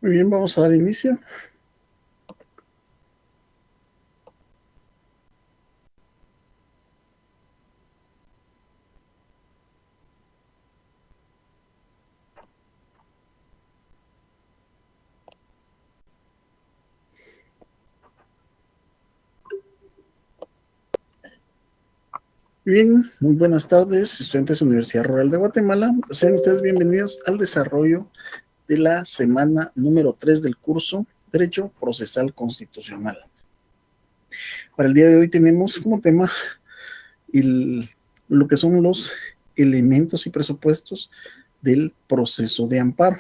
Muy bien, vamos a dar inicio. Bien, muy buenas tardes, estudiantes de Universidad Rural de Guatemala. Sean ustedes bienvenidos al desarrollo de la semana número 3 del curso Derecho Procesal Constitucional. Para el día de hoy tenemos como tema lo que son los elementos y presupuestos del proceso de amparo,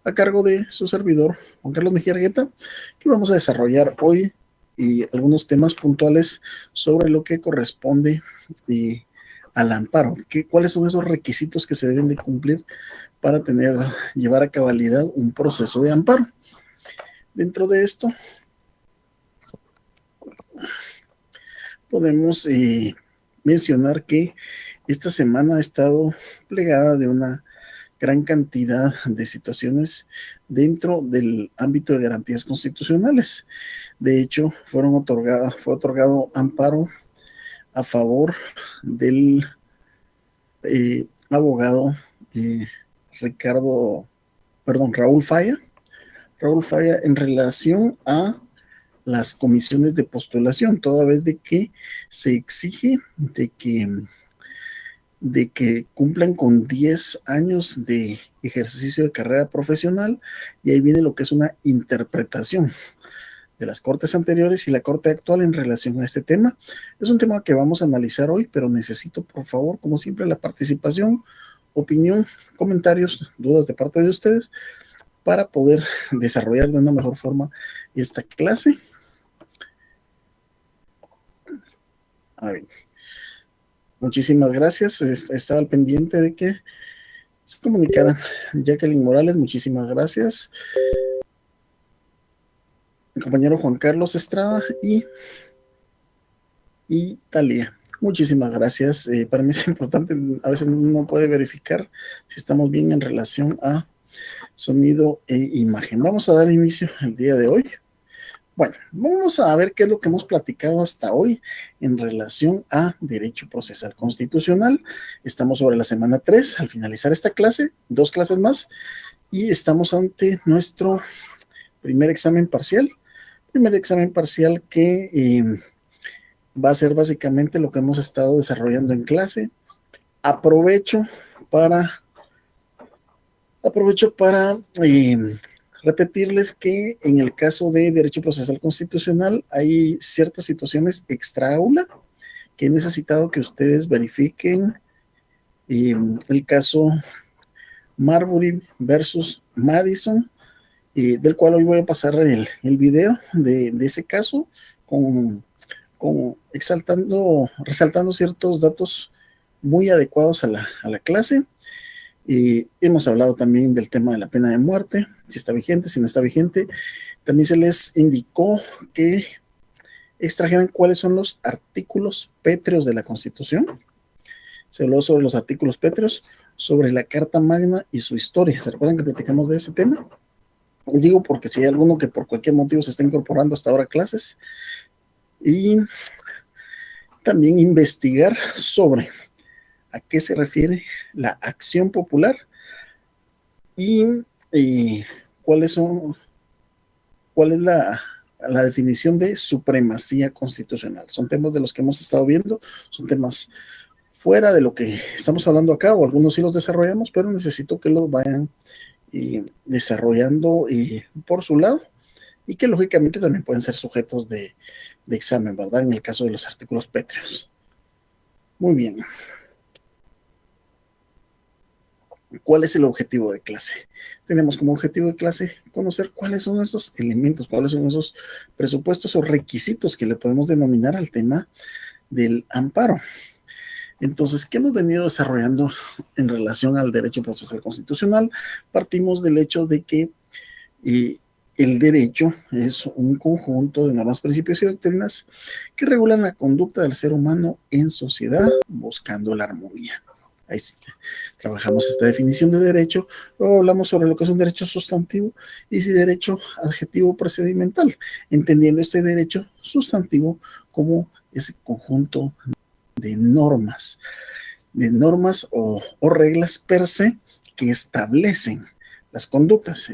a cargo de su servidor, Juan Carlos Mejía Argueta, que vamos a desarrollar hoy y algunos temas puntuales sobre lo que corresponde al amparo, cuáles son esos requisitos que se deben de cumplir para llevar a cabalidad un proceso de amparo. Dentro de esto, podemos mencionar que esta semana ha estado plegada de una gran cantidad de situaciones dentro del ámbito de garantías constitucionales. De hecho, fue otorgado amparo a favor del abogado eh, Raúl Falla, en relación a las comisiones de postulación, toda vez de que se exige de que cumplan con 10 años de ejercicio de carrera profesional, y ahí viene lo que es una interpretación de las cortes anteriores y la corte actual en relación a este tema. Es un tema que vamos a analizar hoy, pero necesito, por favor, como siempre, la participación, opinión, comentarios, dudas de parte de ustedes para poder desarrollar de una mejor forma esta clase. A ver. Muchísimas gracias. Estaba al pendiente de que se comunicaran. Jacqueline Morales, muchísimas gracias. Mi compañero Juan Carlos Estrada y Talía. Muchísimas gracias. Para mí es importante, a veces uno puede verificar si estamos bien en relación a sonido e imagen. Vamos a dar inicio el día de hoy. Bueno, vamos a ver qué es lo que hemos platicado hasta hoy en relación a Derecho Procesal Constitucional. Estamos sobre la semana 3, al finalizar esta clase, 2 clases más, y estamos ante nuestro primer examen parcial que va a ser básicamente lo que hemos estado desarrollando en clase. Aprovecho para repetirles que en el caso de Derecho Procesal Constitucional hay ciertas situaciones extra aula que he necesitado que ustedes verifiquen. El caso Marbury versus Madison, del cual hoy voy a pasar el video de ese caso resaltando ciertos datos muy adecuados a la clase. Hemos hablado también del tema de la pena de muerte, si está vigente, si no está vigente. También se les indicó que extrajeran cuáles son los artículos pétreos de la Constitución. Se habló sobre los artículos pétreos, sobre la Carta Magna y su historia. ¿Se recuerdan que platicamos de ese tema? Digo porque si hay alguno que por cualquier motivo se está incorporando hasta ahora a clases. Y también investigar sobre a qué se refiere la acción popular y cuál es la definición de supremacía constitucional. Son temas de los que hemos estado viendo, son temas fuera de lo que estamos hablando acá, o algunos sí los desarrollamos, pero necesito que los vayan desarrollando por su lado, y que lógicamente también pueden ser sujetos de examen, ¿verdad? En el caso de los artículos pétreos. Muy bien. ¿Cuál es el objetivo de clase? Tenemos como objetivo de clase conocer cuáles son esos elementos, cuáles son esos presupuestos o requisitos que le podemos denominar al tema del amparo. Entonces, ¿qué hemos venido desarrollando en relación al derecho procesal constitucional? Partimos del hecho de que el derecho es un conjunto de normas, principios y doctrinas que regulan la conducta del ser humano en sociedad buscando la armonía. ahí sí, trabajamos esta definición de derecho, luego hablamos sobre lo que es un derecho sustantivo y si derecho adjetivo procedimental, entendiendo este derecho sustantivo como ese conjunto de normas o reglas per se que establecen las conductas.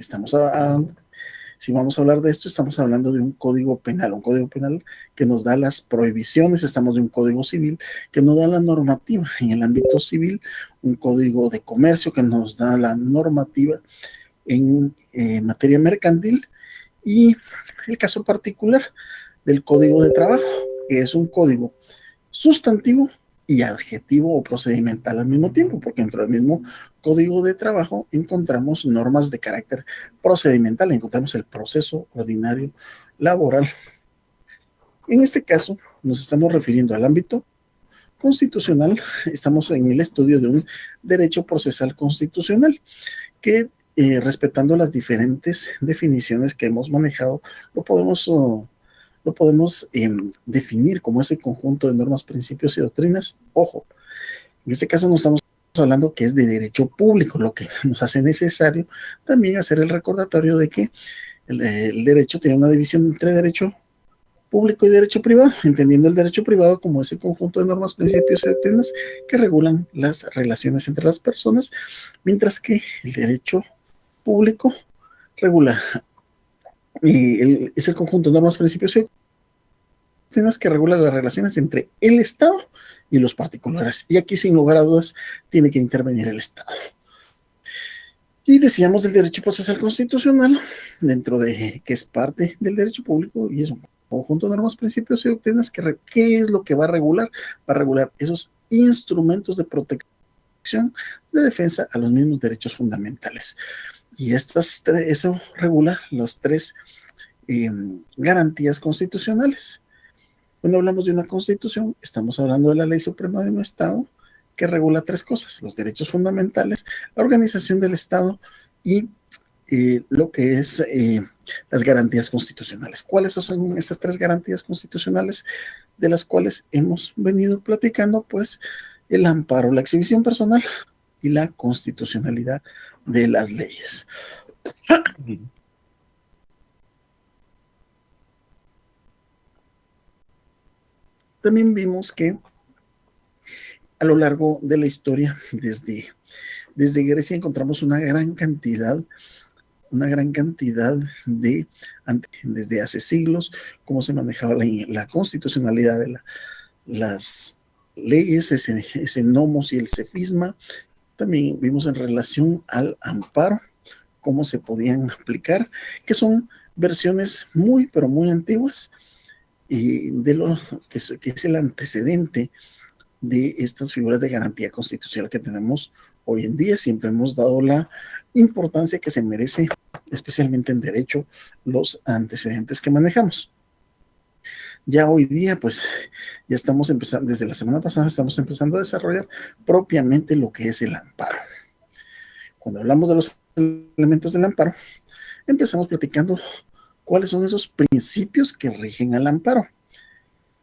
Si vamos a hablar de esto, estamos hablando de un código penal que nos da las prohibiciones, estamos de un código civil que nos da la normativa en el ámbito civil, un código de comercio que nos da la normativa en materia mercantil y el caso particular del código de trabajo, que es un código sustantivo y adjetivo o procedimental al mismo tiempo, porque dentro del mismo código de trabajo encontramos normas de carácter procedimental, encontramos el proceso ordinario laboral. En este caso, nos estamos refiriendo al ámbito constitucional, estamos en el estudio de un derecho procesal constitucional que respetando las diferentes definiciones que hemos manejado, lo podemos definir como ese conjunto de normas, principios y doctrinas. Ojo, en este caso no estamos hablando que es de derecho público, lo que nos hace necesario también hacer el recordatorio de que el derecho tiene una división entre derecho público y derecho privado, entendiendo el derecho privado como ese conjunto de normas, principios y doctrinas que regulan las relaciones entre las personas, mientras que el derecho público regula es el conjunto de normas, principios y que regula las relaciones entre el Estado y los particulares. Y aquí, sin lugar a dudas, tiene que intervenir el Estado. Y decíamos del derecho procesal constitucional, dentro de que es parte del derecho público y es un conjunto de normas, principios y doctrinas ¿qué es lo que va a regular? Va a regular esos instrumentos de protección, de defensa a los mismos derechos fundamentales. Y eso regula las tres garantías constitucionales. Cuando hablamos de una constitución, estamos hablando de la ley suprema de un Estado que regula tres cosas: los derechos fundamentales, la organización del Estado y lo que es las garantías constitucionales. ¿Cuáles son estas tres garantías constitucionales de las cuales hemos venido platicando? Pues el amparo, la exhibición personal y la constitucionalidad de las leyes. También vimos que a lo largo de la historia, desde Grecia encontramos una gran cantidad desde hace siglos, cómo se manejaba la constitucionalidad de las leyes, ese nomos y el cefisma. También vimos en relación al amparo, cómo se podían aplicar, que son versiones muy, pero muy antiguas, y de lo que es el antecedente de estas figuras de garantía constitucional que tenemos hoy en día. Siempre hemos dado la importancia que se merece, especialmente en derecho, los antecedentes que manejamos. Ya hoy día, pues, ya estamos empezando, desde la semana pasada estamos empezando a desarrollar propiamente lo que es el amparo. Cuando hablamos de los elementos del amparo, empezamos platicando cuáles son esos principios que rigen al amparo.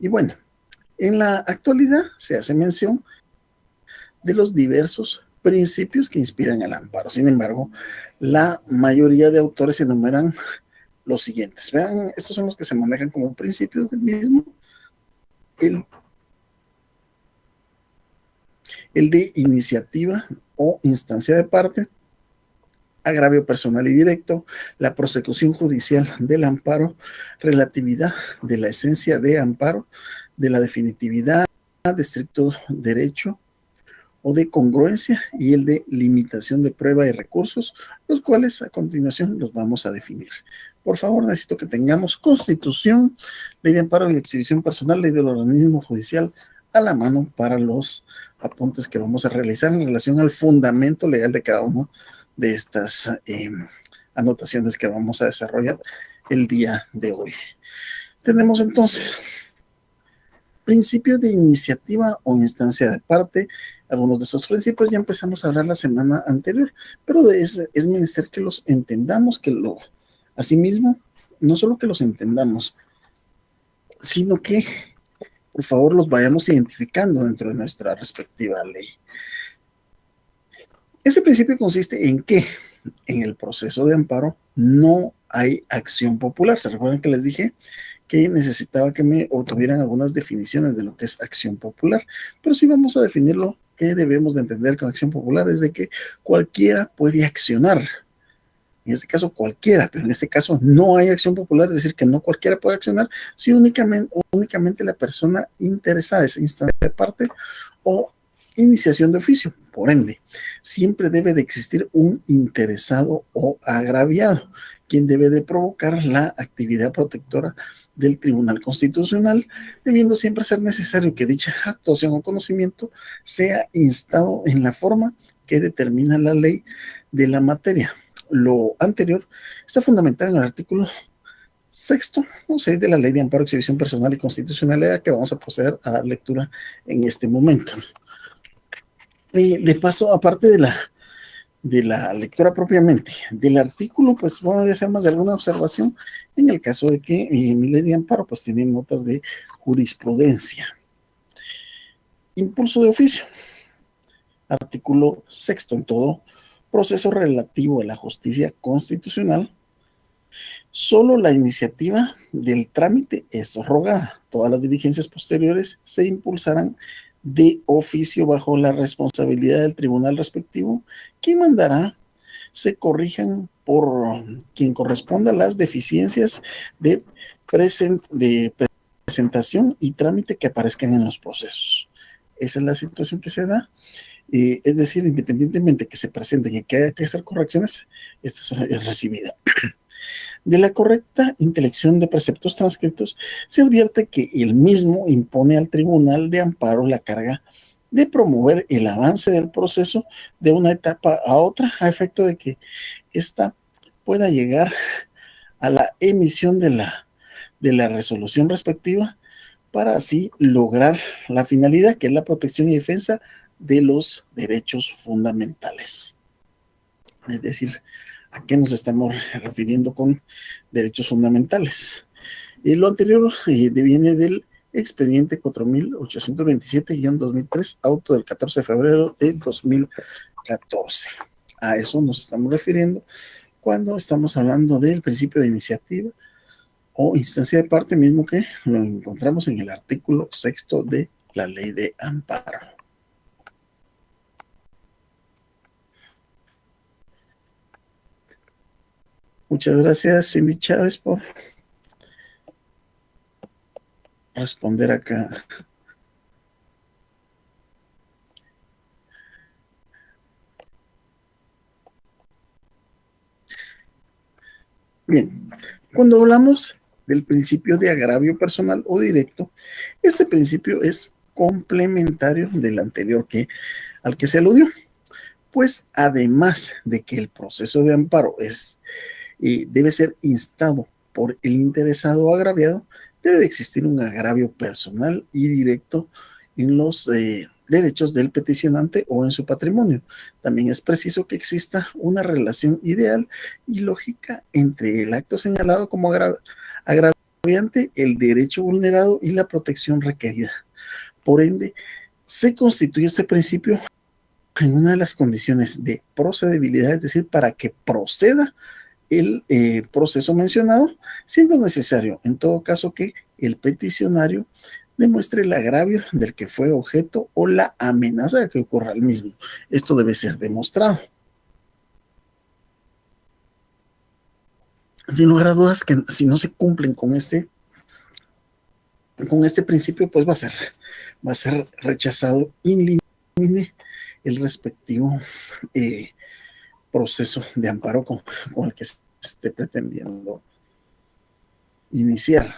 Y bueno, en la actualidad se hace mención de los diversos principios que inspiran el amparo. Sin embargo, la mayoría de autores enumeran los siguientes. Vean, estos son los que se manejan como principios del mismo. El de iniciativa o instancia de parte, agravio personal y directo, la prosecución judicial del amparo, relatividad de la esencia de amparo, de la definitividad, de estricto derecho o de congruencia, y el de limitación de prueba y recursos, los cuales a continuación los vamos a definir. Por favor, necesito que tengamos Constitución, Ley de Amparo y la Exhibición Personal, Ley del Organismo Judicial a la mano para los apuntes que vamos a realizar en relación al fundamento legal de cada uno de estas anotaciones que vamos a desarrollar el día de hoy. Tenemos entonces principios de iniciativa o instancia de parte. Algunos de estos principios ya empezamos a hablar la semana anterior, pero es menester que los entendamos, asimismo, no solo que los entendamos, sino que por favor los vayamos identificando dentro de nuestra respectiva ley. Ese principio consiste en que en el proceso de amparo no hay acción popular. ¿Se recuerdan que les dije que necesitaba que me obtuvieran algunas definiciones de lo que es acción popular? Pero sí vamos a definirlo. Que debemos de entender con acción popular es de que cualquiera puede accionar. En este caso cualquiera, pero en este caso no hay acción popular, es decir, que no cualquiera puede accionar, si únicamente la persona interesada, es instancia de parte o iniciación de oficio. Por ende, siempre debe de existir un interesado o agraviado, quien debe de provocar la actividad protectora del Tribunal Constitucional, debiendo siempre ser necesario que dicha actuación o conocimiento sea instado en la forma que determina la ley de la materia. Lo anterior está fundamentado en el artículo sexto o 6 de la Ley de Amparo, Exhibición Personal y Constitucionalidad, que vamos a proceder a dar lectura en este momento. De paso, aparte de la lectura propiamente del artículo, pues voy a hacer más de alguna observación en el caso de que mi ley de amparo pues tiene notas de jurisprudencia. Impulso de oficio. Artículo sexto. En todo proceso relativo a la justicia constitucional, solo la iniciativa del trámite es rogada. Todas las diligencias posteriores se impulsarán de oficio bajo la responsabilidad del tribunal respectivo, quien mandará se corrijan por quien corresponda las deficiencias de presentación y trámite que aparezcan en los procesos. Esa es la situación que se da. Es decir, independientemente que se presenten y que haya que hacer correcciones, esta es recibida. De la correcta intelección de preceptos transcritos, se advierte que el mismo impone al Tribunal de Amparo la carga de promover el avance del proceso de una etapa a otra, a efecto de que ésta pueda llegar a la emisión de la resolución respectiva, para así lograr la finalidad, que es la protección y defensa de los derechos fundamentales. Es decir, ¿a qué nos estamos refiriendo con derechos fundamentales? Lo anterior viene del expediente 4827-2003, auto del 14 de febrero de 2014. A eso nos estamos refiriendo cuando estamos hablando del principio de iniciativa o instancia de parte, mismo que lo encontramos en el artículo sexto de la Ley de Amparo. Muchas gracias, Cindy Chávez, por responder acá. Bien, cuando hablamos del principio de agravio personal o directo, este principio es complementario del anterior al que se aludió, pues además de que el proceso de amparo debe ser instado por el interesado o agraviado, debe de existir un agravio personal y directo en los derechos del peticionante o en su patrimonio. También es preciso que exista una relación ideal y lógica entre el acto señalado como agraviante, el derecho vulnerado y la protección requerida. Por ende, se constituye este principio en una de las condiciones de procedibilidad, es decir, para que proceda el proceso mencionado, siendo necesario, en todo caso, que el peticionario demuestre el agravio del que fue objeto o la amenaza de que ocurra el mismo. Esto debe ser demostrado. Sin lugar a dudas que si no se cumplen con este principio, pues va a ser rechazado in limine el respectivo proceso de amparo con el que se esté pretendiendo iniciar.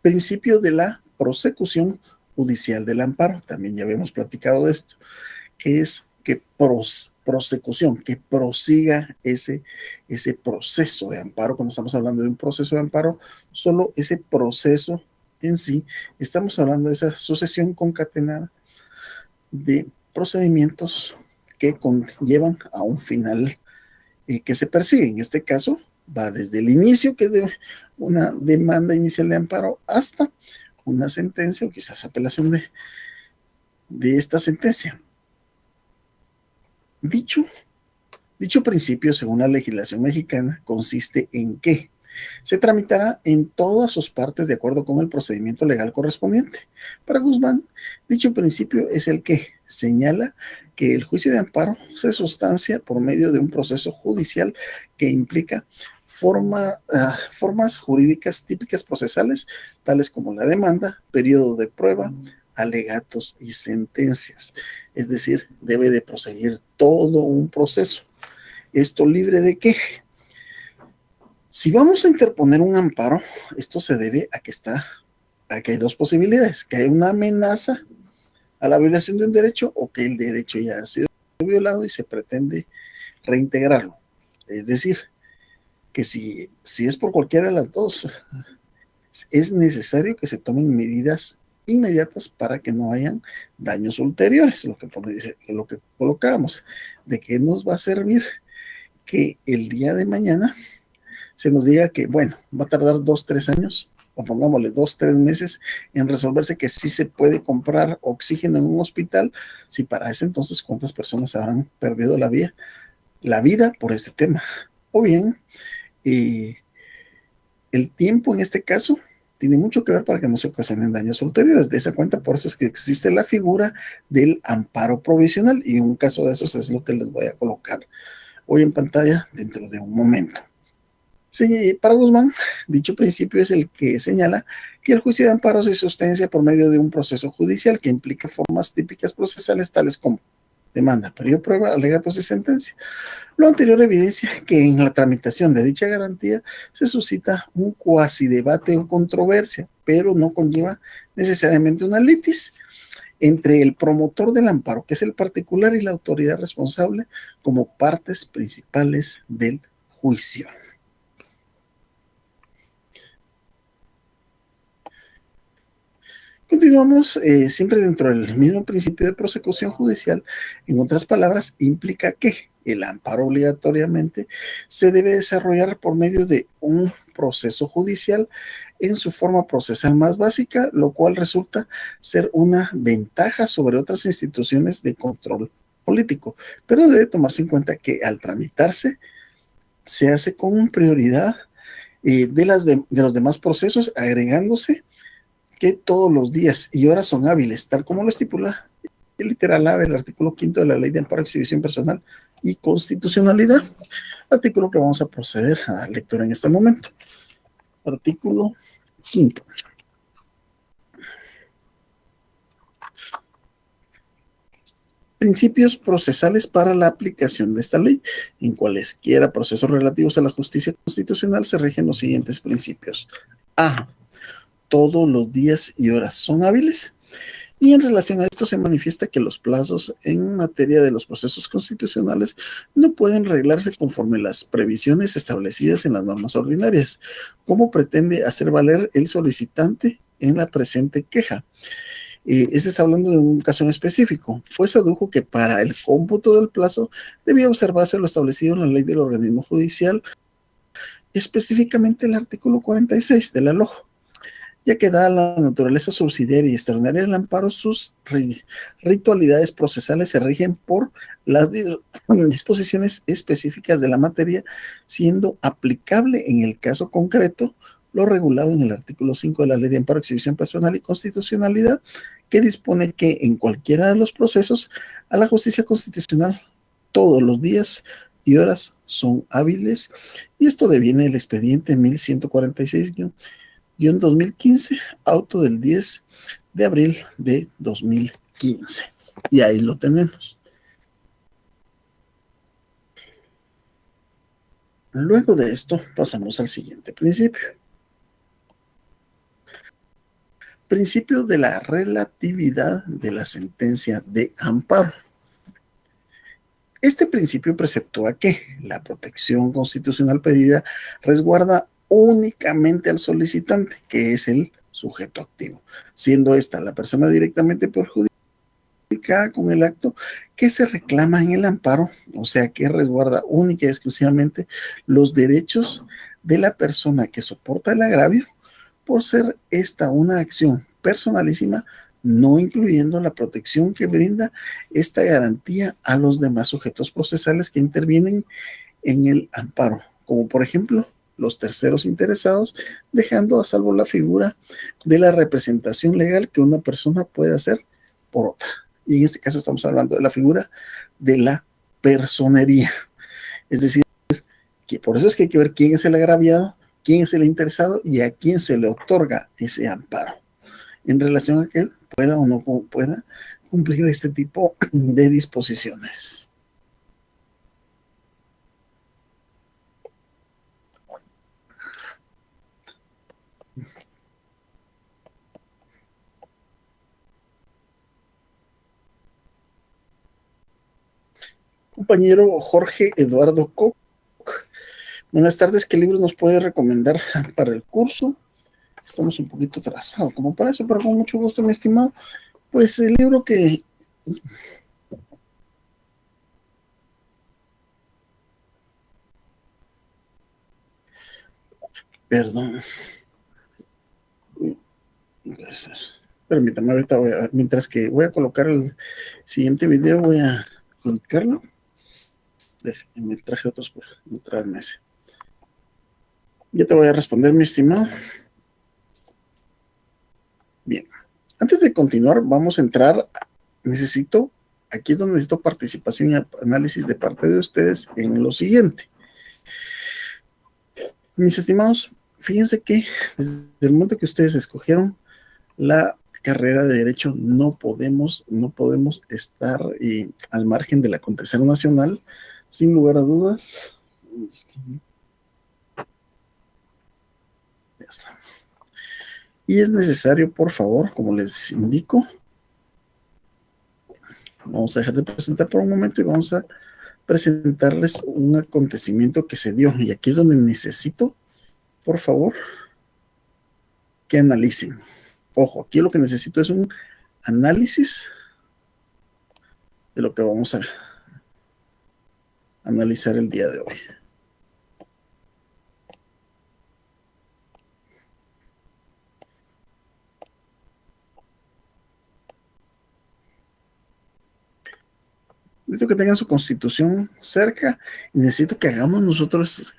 Principio de la prosecución judicial del amparo, también ya habíamos platicado de esto, que es que prosecución, que prosiga ese proceso de amparo. Cuando estamos hablando de un proceso de amparo, solo ese proceso en sí, estamos hablando de esa sucesión concatenada de procedimientos que conllevan a un final que se persigue. En este caso, Va desde el inicio, que es de una demanda inicial de amparo, hasta una sentencia o quizás apelación de esta sentencia. Dicho principio, según la legislación mexicana, consiste en que se tramitará en todas sus partes de acuerdo con el procedimiento legal correspondiente. Para Guzmán, dicho principio es el que señala que el juicio de amparo se sustancia por medio de un proceso judicial que implica formas jurídicas típicas procesales, tales como la demanda, periodo de prueba, alegatos y sentencias. Es decir, debe de proseguir todo un proceso. ¿Esto libre de qué? Si vamos a interponer un amparo, esto se debe a que hay dos posibilidades: que hay una amenaza a la violación de un derecho o que el derecho ya ha sido violado y se pretende reintegrarlo. Es decir, que si es por cualquiera de las dos, es necesario que se tomen medidas inmediatas para que no hayan daños ulteriores, lo que colocábamos. ¿De qué nos va a servir que el día de mañana se nos diga que, bueno, va a tardar 2, 3 años, o pongámosle 2, 3 meses en resolverse que sí se puede comprar oxígeno en un hospital, si para ese entonces cuántas personas habrán perdido la vida por este tema? O bien, eh, el tiempo en este caso tiene mucho que ver para que no se ocasionen daños ulteriores. De esa cuenta, por eso es que existe la figura del amparo provisional, y un caso de esos es lo que les voy a colocar hoy en pantalla dentro de un momento. Para Guzmán, dicho principio es el que señala que el juicio de amparo se sustancia por medio de un proceso judicial que implica formas típicas procesales tales como demanda, periodo de prueba, alegatos y sentencia. Lo anterior evidencia que en la tramitación de dicha garantía se suscita un cuasi debate o controversia, pero no conlleva necesariamente una litis entre el promotor del amparo, que es el particular, y la autoridad responsable como partes principales del juicio. Continuamos siempre dentro del mismo principio de prosecución judicial. En otras palabras, implica que el amparo obligatoriamente se debe desarrollar por medio de un proceso judicial en su forma procesal más básica, lo cual resulta ser una ventaja sobre otras instituciones de control político. Pero debe tomarse en cuenta que al tramitarse se hace con prioridad de los demás procesos, agregándose que todos los días y horas son hábiles, tal como lo estipula el literal A del artículo 5 de la Ley de Amparo, Exhibición Personal y Constitucionalidad, artículo que vamos a proceder a lectura en este momento. Artículo 5. Principios procesales para la aplicación de esta ley. En cualesquiera procesos relativos a la justicia constitucional se rigen los siguientes principios. A. Todos los días y horas son hábiles. Y en relación a esto se manifiesta que los plazos en materia de los procesos constitucionales no pueden reglarse conforme las previsiones establecidas en las normas ordinarias, como pretende hacer valer el solicitante en la presente queja. Este está hablando de un caso en específico, pues adujo que para el cómputo del plazo debía observarse lo establecido en la ley del organismo judicial, específicamente el artículo 46 de la LOJ, ya que dada la naturaleza subsidiaria y extraordinaria del amparo, sus ritualidades procesales se rigen por las disposiciones específicas de la materia, siendo aplicable en el caso concreto lo regulado en el artículo 5 de la Ley de Amparo, Exhibición Personal y Constitucionalidad, que dispone que en cualquiera de los procesos a la justicia constitucional todos los días y horas son hábiles, y esto deviene del expediente 1146-2015, auto del 10 de abril de 2015. Y ahí lo tenemos. Luego de esto pasamos al siguiente principio. Principio de la relatividad de la sentencia de amparo. Este principio preceptúa que la protección constitucional pedida resguarda únicamente al solicitante, que es el sujeto activo, siendo esta la persona directamente perjudicada con el acto que se reclama en el amparo, o sea, que resguarda única y exclusivamente los derechos de la persona que soporta el agravio, por ser esta una acción personalísima, no incluyendo la protección que brinda esta garantía a los demás sujetos procesales que intervienen en el amparo, como por ejemplo los terceros interesados, dejando a salvo la figura de la representación legal que una persona puede hacer por otra. Y en este caso estamos hablando de la figura de la personería. Es decir, que por eso es que hay que ver quién es el agraviado, quién es el interesado y a quién se le otorga ese amparo en relación a que él pueda o no pueda cumplir este tipo de disposiciones. Compañero Jorge Eduardo Koch, buenas tardes, ¿qué libros nos puede recomendar para el curso? Estamos un poquito atrasados como para eso, pero con mucho gusto, mi estimado. Pues el libro que... Perdón. Gracias. Permítame, ahorita voy a... Mientras que voy a colocar el siguiente video, voy a colocarlo. Me traje otros por no traerme ese. Ya te voy a responder, mi estimado. Bien. Antes de continuar, vamos a entrar. Aquí es donde necesito participación y análisis de parte de ustedes en lo siguiente. Mis estimados, fíjense que desde el momento que ustedes escogieron la carrera de Derecho, no podemos estar al margen del acontecer nacional, sin lugar a dudas. Ya está. Y es necesario, por favor, como les indico, vamos a dejar de presentar por un momento y vamos a presentarles un acontecimiento que se dio. Y aquí es donde necesito, por favor, que analicen. Ojo, aquí lo que necesito es un análisis de lo que vamos a analizar el día de hoy. Necesito que tengan su constitución cerca y necesito que hagamos nosotros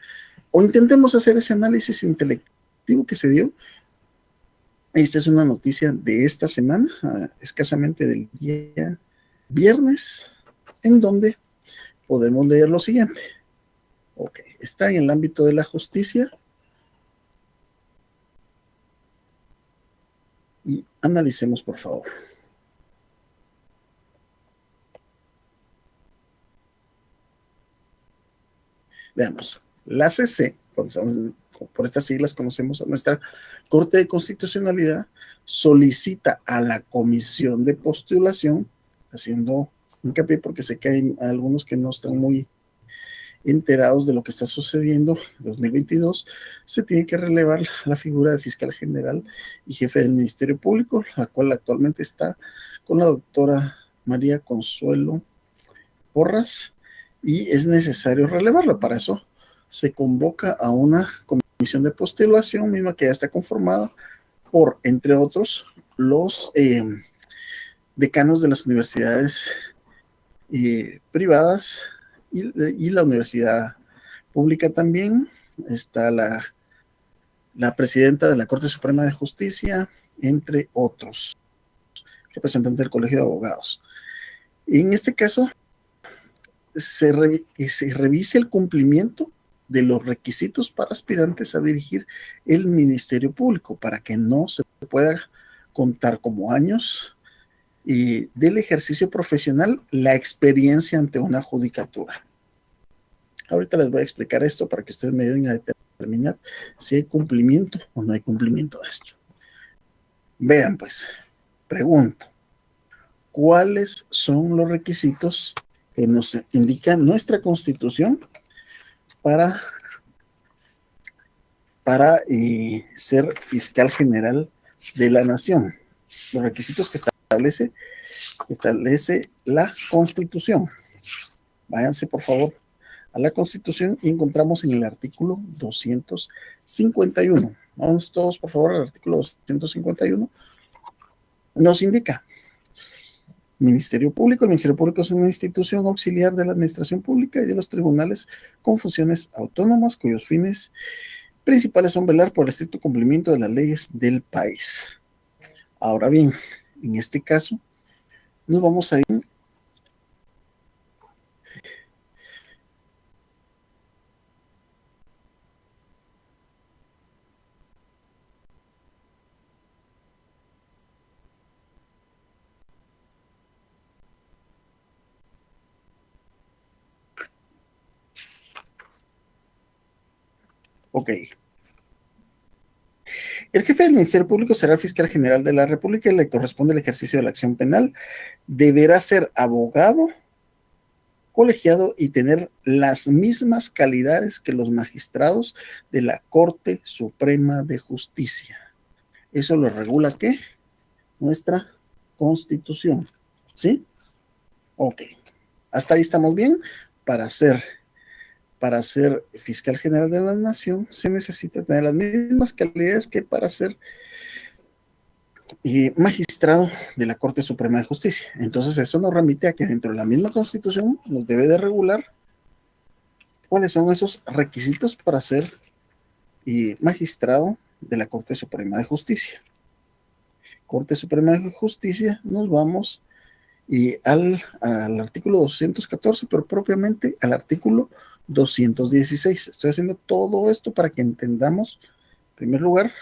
o intentemos hacer ese análisis intelectivo que se dio. Esta es una noticia de esta semana, escasamente del día viernes, en donde podemos leer lo siguiente. Ok, está en el ámbito de la justicia y analicemos, por favor. Veamos, la CC, por estas siglas conocemos a nuestra Corte de Constitucionalidad, solicita a la Comisión de Postulación, haciendo hincapié porque sé que hay algunos que no están muy enterados de lo que está sucediendo en 2022, se tiene que relevar la figura de fiscal general y jefe del Ministerio Público, la cual actualmente está con la doctora María Consuelo Porras, y es necesario relevarlo. Para eso se convoca a una comisión de postulación misma que ya está conformada por, entre otros, los decanos de las universidades privadas y la universidad pública también. Está la presidenta de la Corte Suprema de Justicia, entre otros, representante del Colegio de Abogados. Y en este caso, que se revise el cumplimiento de los requisitos para aspirantes a dirigir el Ministerio Público para que no se pueda contar como años del ejercicio profesional la experiencia ante una judicatura. Ahorita les voy a explicar esto para que ustedes me ayuden a determinar si hay cumplimiento o no hay cumplimiento de esto. Vean pues, pregunto, ¿cuáles son los requisitos que nos indica nuestra Constitución para ser fiscal general de la nación? Los requisitos que establece establece la Constitución. Váyanse, por favor, a la Constitución y encontramos en el artículo 251. Vamos todos, por favor, al artículo 251. Nos indica: Ministerio Público. El Ministerio Público es una institución auxiliar de la administración pública y de los tribunales con funciones autónomas cuyos fines principales son velar por el estricto cumplimiento de las leyes del país. Ahora bien, en este caso, nos vamos a ir. Ok. El jefe del Ministerio Público será el fiscal general de la República y le corresponde el ejercicio de la acción penal. Deberá ser abogado, colegiado y tener las mismas calidades que los magistrados de la Corte Suprema de Justicia. Eso lo regula, ¿qué? Nuestra Constitución. ¿Sí? Ok. Hasta ahí estamos bien. Para ser fiscal general de la nación se necesita tener las mismas calidades que para ser magistrado de la Corte Suprema de Justicia. Entonces eso nos remite a que dentro de la misma Constitución nos debe de regular cuáles son esos requisitos para ser magistrado de la Corte Suprema de Justicia. Corte Suprema de Justicia, nos vamos al artículo 214, pero propiamente al artículo 216. Estoy haciendo todo esto para que entendamos, en primer lugar,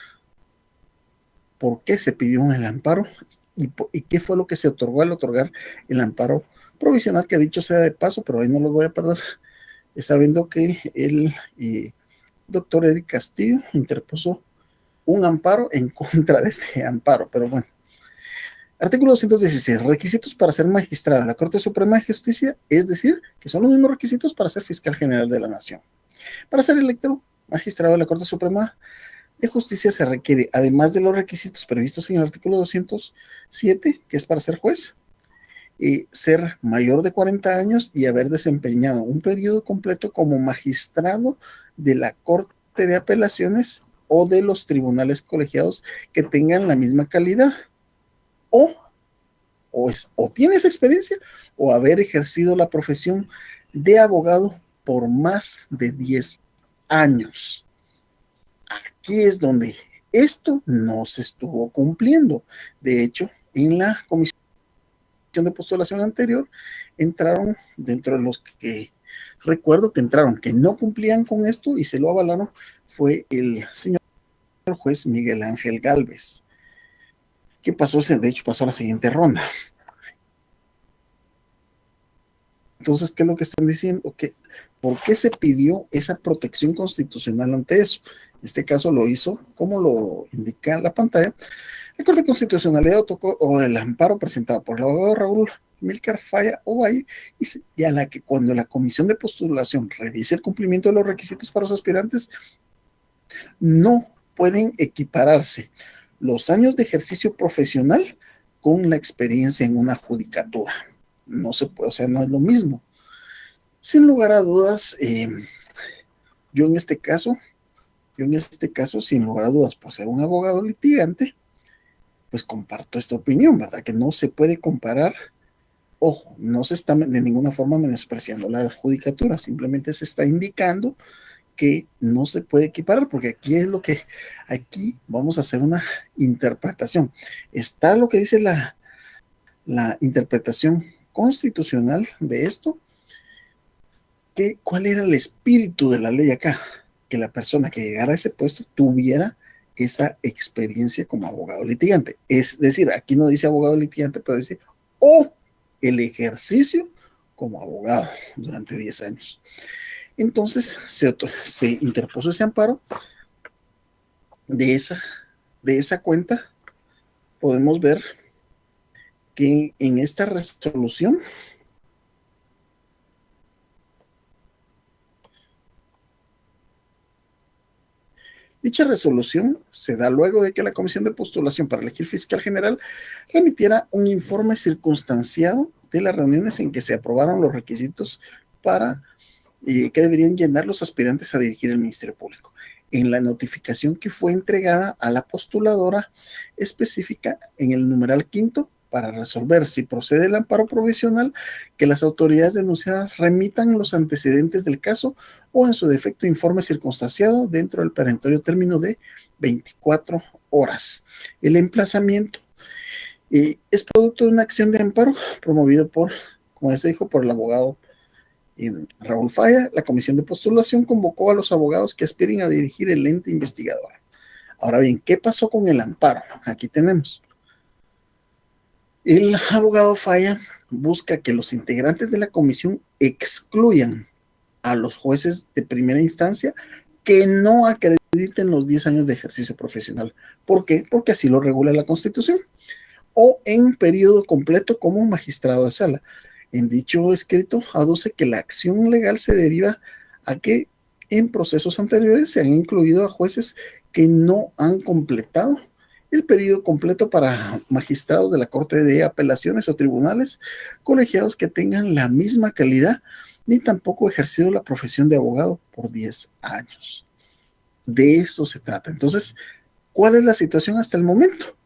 por qué se pidió el amparo y qué fue lo que se otorgó al otorgar el amparo provisional, que dicho sea de paso, pero ahí no lo voy a perder, sabiendo que el doctor Eric Castillo interpuso un amparo en contra de este amparo, pero bueno. Artículo 216. Requisitos para ser magistrado de la Corte Suprema de Justicia, es decir, que son los mismos requisitos para ser fiscal general de la nación. Para ser electo magistrado de la Corte Suprema de Justicia se requiere, además de los requisitos previstos en el artículo 207, que es para ser juez, ser mayor de 40 años y haber desempeñado un periodo completo como magistrado de la Corte de Apelaciones o de los tribunales colegiados que tengan la misma calidad, o tienes experiencia o haber ejercido la profesión de abogado por más de 10 años. Aquí es donde esto no se estuvo cumpliendo. De hecho, en la comisión de postulación anterior entraron, dentro de los que recuerdo que entraron, que no cumplían con esto y se lo avalaron, fue el señor juez Miguel Ángel Gálvez. ¿Qué pasó? De hecho, pasó a la siguiente ronda. Entonces, ¿qué es lo que están diciendo? ¿Por qué se pidió esa protección constitucional ante eso? En este caso lo hizo, como lo indica la pantalla, la Corte de Constitucionalidad o el amparo presentado por el abogado Raúl Milcar Falla Ovalle, y a la que cuando la comisión de postulación revise el cumplimiento de los requisitos para los aspirantes, no pueden equipararse los años de ejercicio profesional con la experiencia en una judicatura. No se puede, o sea, no es lo mismo. Sin lugar a dudas, yo en este caso, sin lugar a dudas, por ser un abogado litigante, pues comparto esta opinión, ¿verdad? Que no se puede comparar. Ojo, no se está de ninguna forma menospreciando la judicatura, simplemente se está indicando que no se puede equiparar, porque aquí vamos a hacer una interpretación. Está lo que dice la interpretación constitucional de esto, que cuál era el espíritu de la ley acá, que la persona que llegara a ese puesto tuviera esa experiencia como abogado litigante. Es decir, aquí no dice abogado litigante, pero dice o el ejercicio como abogado durante 10 años. Entonces se interpuso ese amparo. De esa cuenta podemos ver que en esta resolución Dicha resolución se da luego de que la Comisión de Postulación para elegir fiscal general remitiera un informe circunstanciado de las reuniones en que se aprobaron los requisitos para que deberían llenar los aspirantes a dirigir el Ministerio Público. En la notificación que fue entregada a la postuladora específica en el numeral quinto para resolver si procede el amparo provisional, que las autoridades denunciadas remitan los antecedentes del caso o en su defecto informe circunstanciado dentro del perentorio término de 24 horas. El emplazamiento es producto de una acción de amparo promovido por, como ya se dijo, por el abogado Raúl Falla. La comisión de postulación convocó a los abogados que aspiren a dirigir el ente investigador. Ahora bien, ¿qué pasó con el amparo? Aquí tenemos. El abogado Falla busca que los integrantes de la comisión excluyan a los jueces de primera instancia que no acrediten los 10 años de ejercicio profesional. ¿Por qué? Porque así lo regula la Constitución. O en periodo completo como magistrado de sala. En dicho escrito aduce que la acción legal se deriva a que en procesos anteriores se han incluido a jueces que no han completado el periodo completo para magistrados de la Corte de Apelaciones o tribunales colegiados que tengan la misma calidad, ni tampoco ejercido la profesión de abogado por 10 años. De eso se trata. Entonces, ¿cuál es la situación hasta el momento?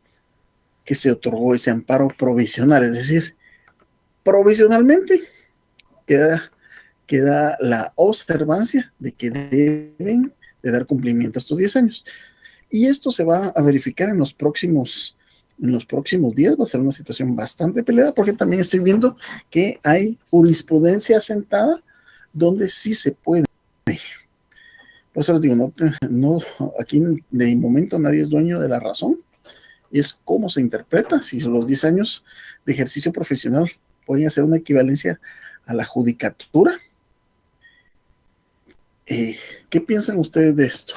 Que se otorgó ese amparo provisional, es decir, provisionalmente queda la observancia de que deben de dar cumplimiento a estos 10 años. Y esto se va a verificar en los próximos días. Va a ser una situación bastante peleada porque también estoy viendo que hay jurisprudencia asentada donde sí se puede. Por eso les digo, no, aquí de momento nadie es dueño de la razón. Es cómo se interpreta, si los 10 años de ejercicio profesional pueden hacer una equivalencia a la judicatura. ¿Qué piensan ustedes de esto?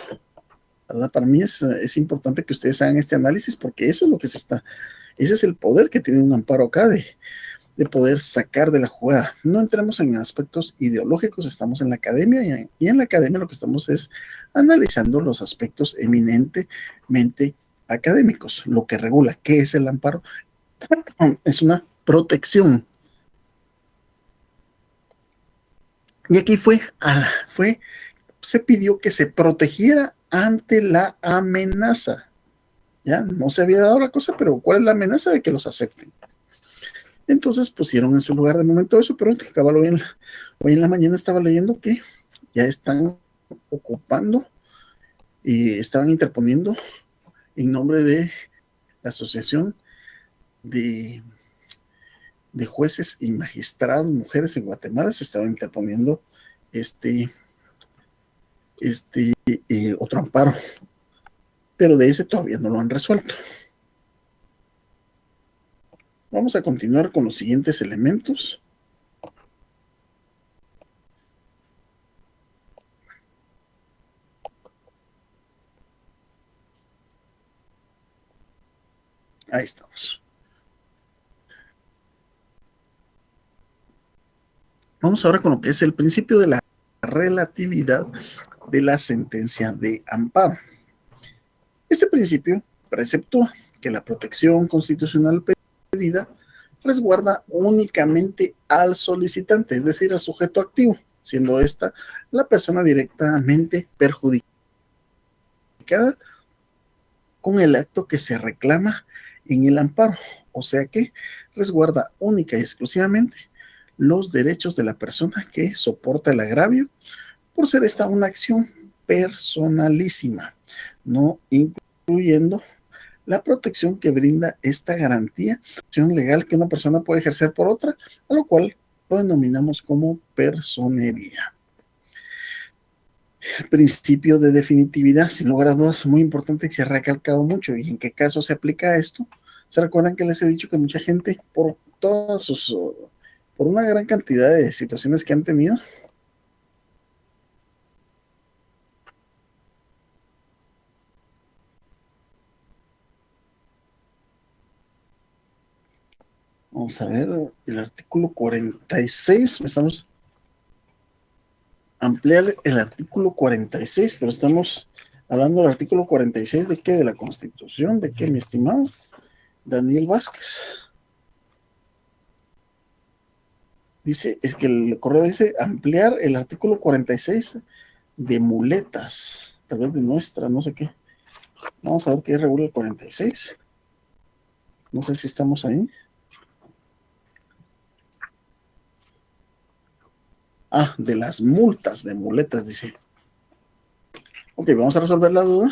¿Verdad? Para mí es importante que ustedes hagan este análisis porque eso es lo que ese es el poder que tiene un amparo acá de poder sacar de la jugada. No entremos en aspectos ideológicos, estamos en la academia y en la academia lo que estamos es analizando los aspectos eminentemente académicos. Lo que regula qué es el amparo es una protección. Y aquí se pidió que se protegiera ante la amenaza. Ya no se había dado la cosa, pero ¿cuál es la amenaza de que los acepten? Entonces pusieron en su lugar de momento eso, pero hoy en la mañana estaba leyendo que ya están ocupando y estaban interponiendo en nombre de la Asociación de Jueces y Magistradas Mujeres en Guatemala, se estaba interponiendo otro amparo, pero de ese todavía no lo han resuelto. Vamos a continuar con los siguientes elementos. Ahí estamos. Vamos ahora con lo que es el principio de la relatividad de la sentencia de amparo. Este principio preceptúa que la protección constitucional pedida resguarda únicamente al solicitante, es decir, al sujeto activo, siendo esta la persona directamente perjudicada con el acto que se reclama en el amparo, o sea que resguarda única y exclusivamente los derechos de la persona que soporta el agravio, por ser esta una acción personalísima, no incluyendo la protección que brinda esta garantía, acción legal que una persona puede ejercer por otra, a lo cual lo denominamos como personería. El principio de definitividad, sin lugar a dudas, muy importante y se ha recalcado mucho. ¿Y en qué caso se aplica esto? ¿Se recuerdan que les he dicho que mucha gente, por una gran cantidad de situaciones que han tenido, vamos a ver, el artículo 46, ampliar el artículo 46, pero estamos Hablando del artículo 46, ¿de qué? De la Constitución, ¿de qué, mi estimado Daniel Vázquez? Dice, es que el correo dice ampliar el artículo 46 de muletas, tal vez de nuestra, no sé qué. Vamos a ver qué regula el 46. No sé si estamos ahí. Ah, de las multas de muletas, dice. Ok, vamos a resolver la duda.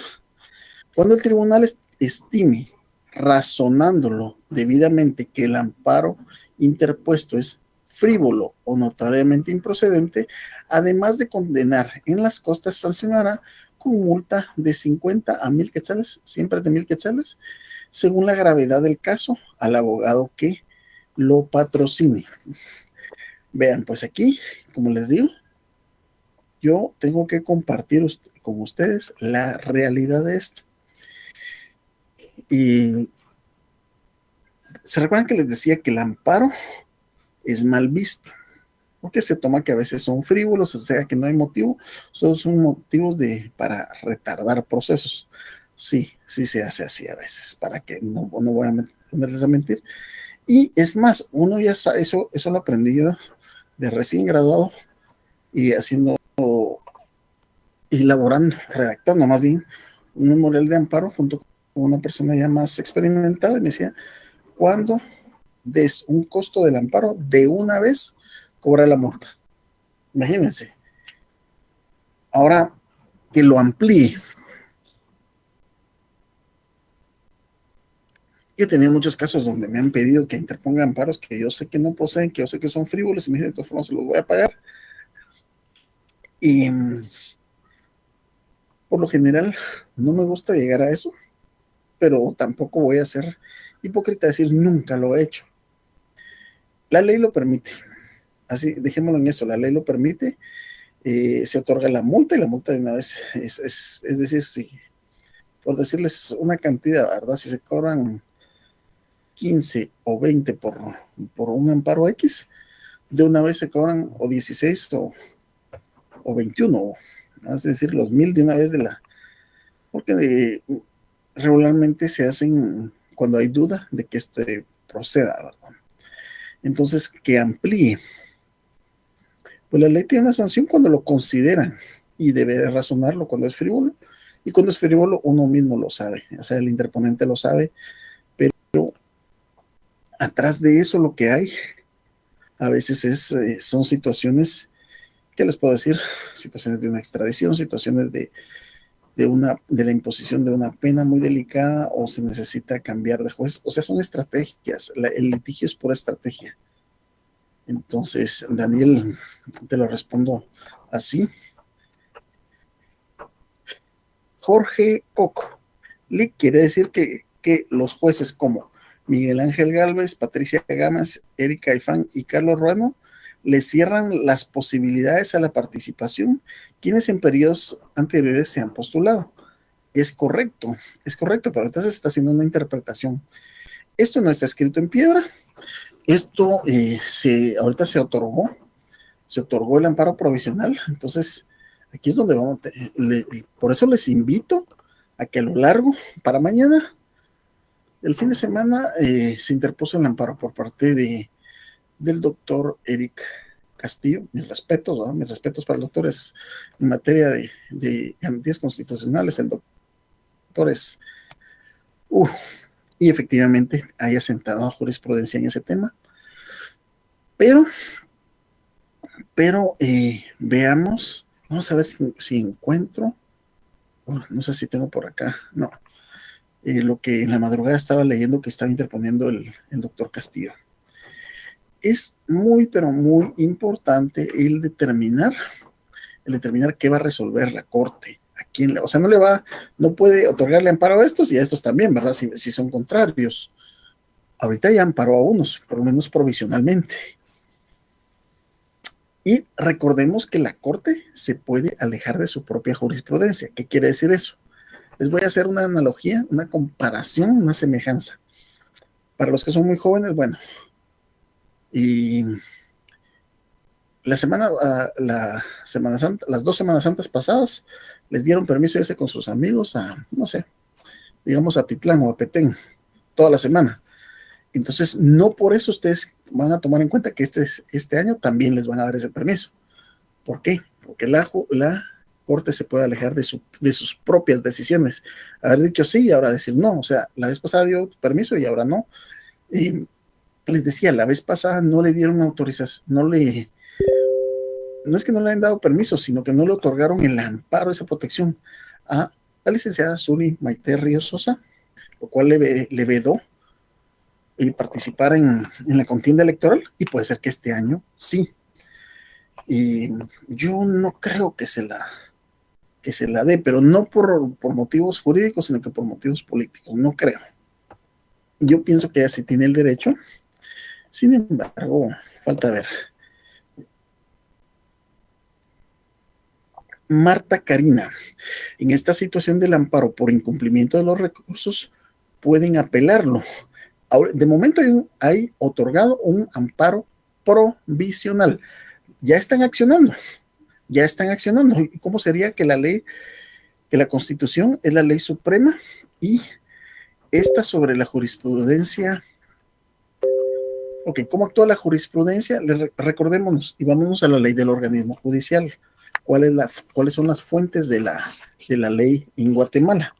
Cuando el tribunal estime, razonándolo debidamente, que el amparo interpuesto es frívolo o notariamente improcedente, además de condenar en las costas, sancionará con multa de 50 a 1000 quetzales, siempre de 1000 quetzales, según la gravedad del caso, al abogado que lo patrocine. Vean, pues aquí, como les digo, yo tengo que compartir con ustedes la realidad de esto. Y se recuerdan que les decía que el amparo es mal visto, porque se toma que a veces son frívolos, o sea que no hay motivo, solo son motivos para retardar procesos. Sí, sí se hace así a veces, para que no voy a ponerles a mentir. Y es más, uno ya sabe, eso lo aprendí yo de recién graduado y haciendo y elaborando, redactando más bien un memorial de amparo junto con una persona ya más experimentada, y me decía, cuando des un costo del amparo, de una vez cobra la multa. Imagínense. Ahora que lo amplíe. Yo he tenido muchos casos donde me han pedido que interponga amparos que yo sé que no proceden, que yo sé que son frívolos, y me dicen, de todas formas, se los voy a pagar. Y por lo general, no me gusta llegar a eso, pero tampoco voy a ser hipócrita y decir nunca lo he hecho. La ley lo permite. Así, dejémoslo en eso, la ley lo permite. Se otorga la multa y la multa de una vez es decir, si por decirles una cantidad, ¿verdad? Si se cobran 15 o 20 por un amparo X, de una vez se cobran o 16 o 21, es decir, los 1000 de una vez porque regularmente se hacen cuando hay duda de que esto proceda, ¿verdad? Entonces, que amplíe. Pues la ley tiene una sanción cuando lo consideran y debe razonarlo cuando es frívolo. Y cuando es frívolo, uno mismo lo sabe, o sea, el interponente lo sabe, pero atrás de eso lo que hay a veces son situaciones, ¿qué les puedo decir? Situaciones de una extradición, situaciones de la imposición de una pena muy delicada, o se necesita cambiar de juez, o sea, son estrategias, el litigio es pura estrategia. Entonces, Daniel, te lo respondo así. Jorge Coco, le quiere decir que los jueces como Miguel Ángel Gálvez, Patricia Gamas, Erika Ifán y Carlos Ruano le cierran las posibilidades a la participación quienes en periodos anteriores se han postulado. Es correcto, pero ahorita se está haciendo una interpretación. Esto no está escrito en piedra, esto ahorita se otorgó el amparo provisional, entonces aquí es donde vamos, por eso les invito a que a lo largo, para mañana, el fin de semana, se interpuso el amparo por parte del doctor Eric Castillo. Mis respetos para el doctor, es en materia de garantías constitucionales, el doctor es, y efectivamente haya sentado a jurisprudencia en ese tema, pero veamos, vamos a ver si encuentro, no sé si tengo por acá, no, lo que en la madrugada estaba leyendo que estaba interponiendo el doctor Castillo. Es muy, pero muy importante el determinar qué va a resolver la corte. A quién, o sea, no puede otorgarle amparo a estos y a estos también, ¿verdad? Si son contrarios. Ahorita ya amparó a unos, por lo menos provisionalmente. Y recordemos que la corte se puede alejar de su propia jurisprudencia. ¿Qué quiere decir eso? Les voy a hacer una analogía, una comparación, una semejanza. Para los que son muy jóvenes, bueno, y la Semana Santa, las 2 Semanas Santas pasadas, les dieron permiso de irse con sus amigos a, no sé, digamos a Titlán o a Petén, toda la semana. Entonces, no por eso ustedes van a tomar en cuenta que este año también les van a dar ese permiso. ¿Por qué? Porque la Corte se puede alejar de sus propias decisiones. Haber dicho sí y ahora decir no. O sea, la vez pasada dio permiso y ahora no. Y les decía, la vez pasada no le dieron autorización, no es que no le hayan dado permiso, sino que no le otorgaron el amparo, esa protección a la licenciada Suri Maite Ríos Sosa, lo cual le vedó el participar en la contienda electoral, y puede ser que este año sí. Y yo no creo que se la dé, pero no por motivos jurídicos, sino que por motivos políticos, no creo. Yo pienso que ella sí tiene el derecho, sin embargo, falta ver. Marta Karina, en esta situación del amparo por incumplimiento de los recursos, pueden apelarlo. Ahora, de momento hay otorgado un amparo provisional. Ya están accionando. ¿Y cómo sería que la Constitución es la ley suprema y esta sobre la jurisprudencia? Ok, ¿cómo actúa la jurisprudencia? Recordémonos y vámonos a la ley del organismo judicial. ¿Cuáles son las fuentes de la ley en Guatemala?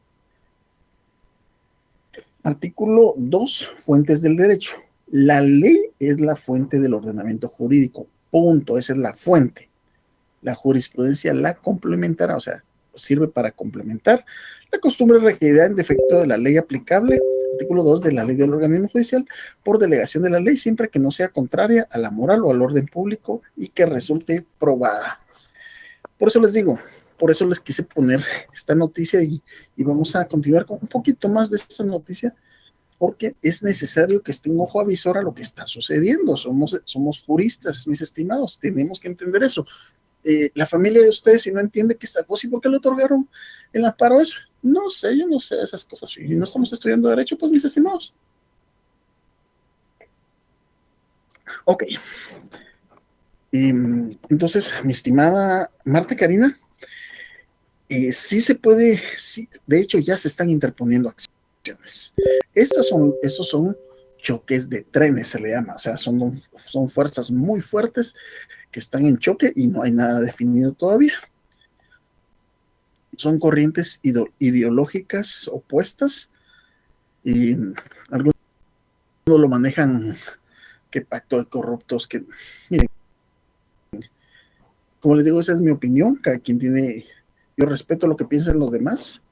Artículo 2, fuentes del derecho. La ley es la fuente del ordenamiento jurídico. Punto, esa es la fuente. La jurisprudencia la complementará, o sea, sirve para complementar. La costumbre requerirá en defecto de la ley aplicable, artículo 2 de la ley del organismo judicial, por delegación de la ley, siempre que no sea contraria a la moral o al orden público y que resulte probada. Por eso les digo, por eso les quise poner esta noticia y vamos a continuar con un poquito más de esta noticia, porque es necesario que esté un ojo avisor a lo que está sucediendo. Somos juristas, mis estimados, tenemos que entender eso. La familia de ustedes, si no entiende que está cosa, ¿y por qué le otorgaron el amparo eso? No sé, yo no sé esas cosas. Y no estamos estudiando derecho, pues, mis estimados. Ok. Entonces, mi estimada Marta Karina, sí se puede, sí, de hecho ya se están interponiendo acciones. Estos son choques de trenes, se le llama, o sea, son fuerzas muy fuertes que están en choque y no hay nada definido todavía. Son corrientes ideológicas opuestas y algunos lo manejan que pacto de corruptos, que miren, como les digo, esa es mi opinión, cada quien tiene, yo respeto lo que piensan los demás,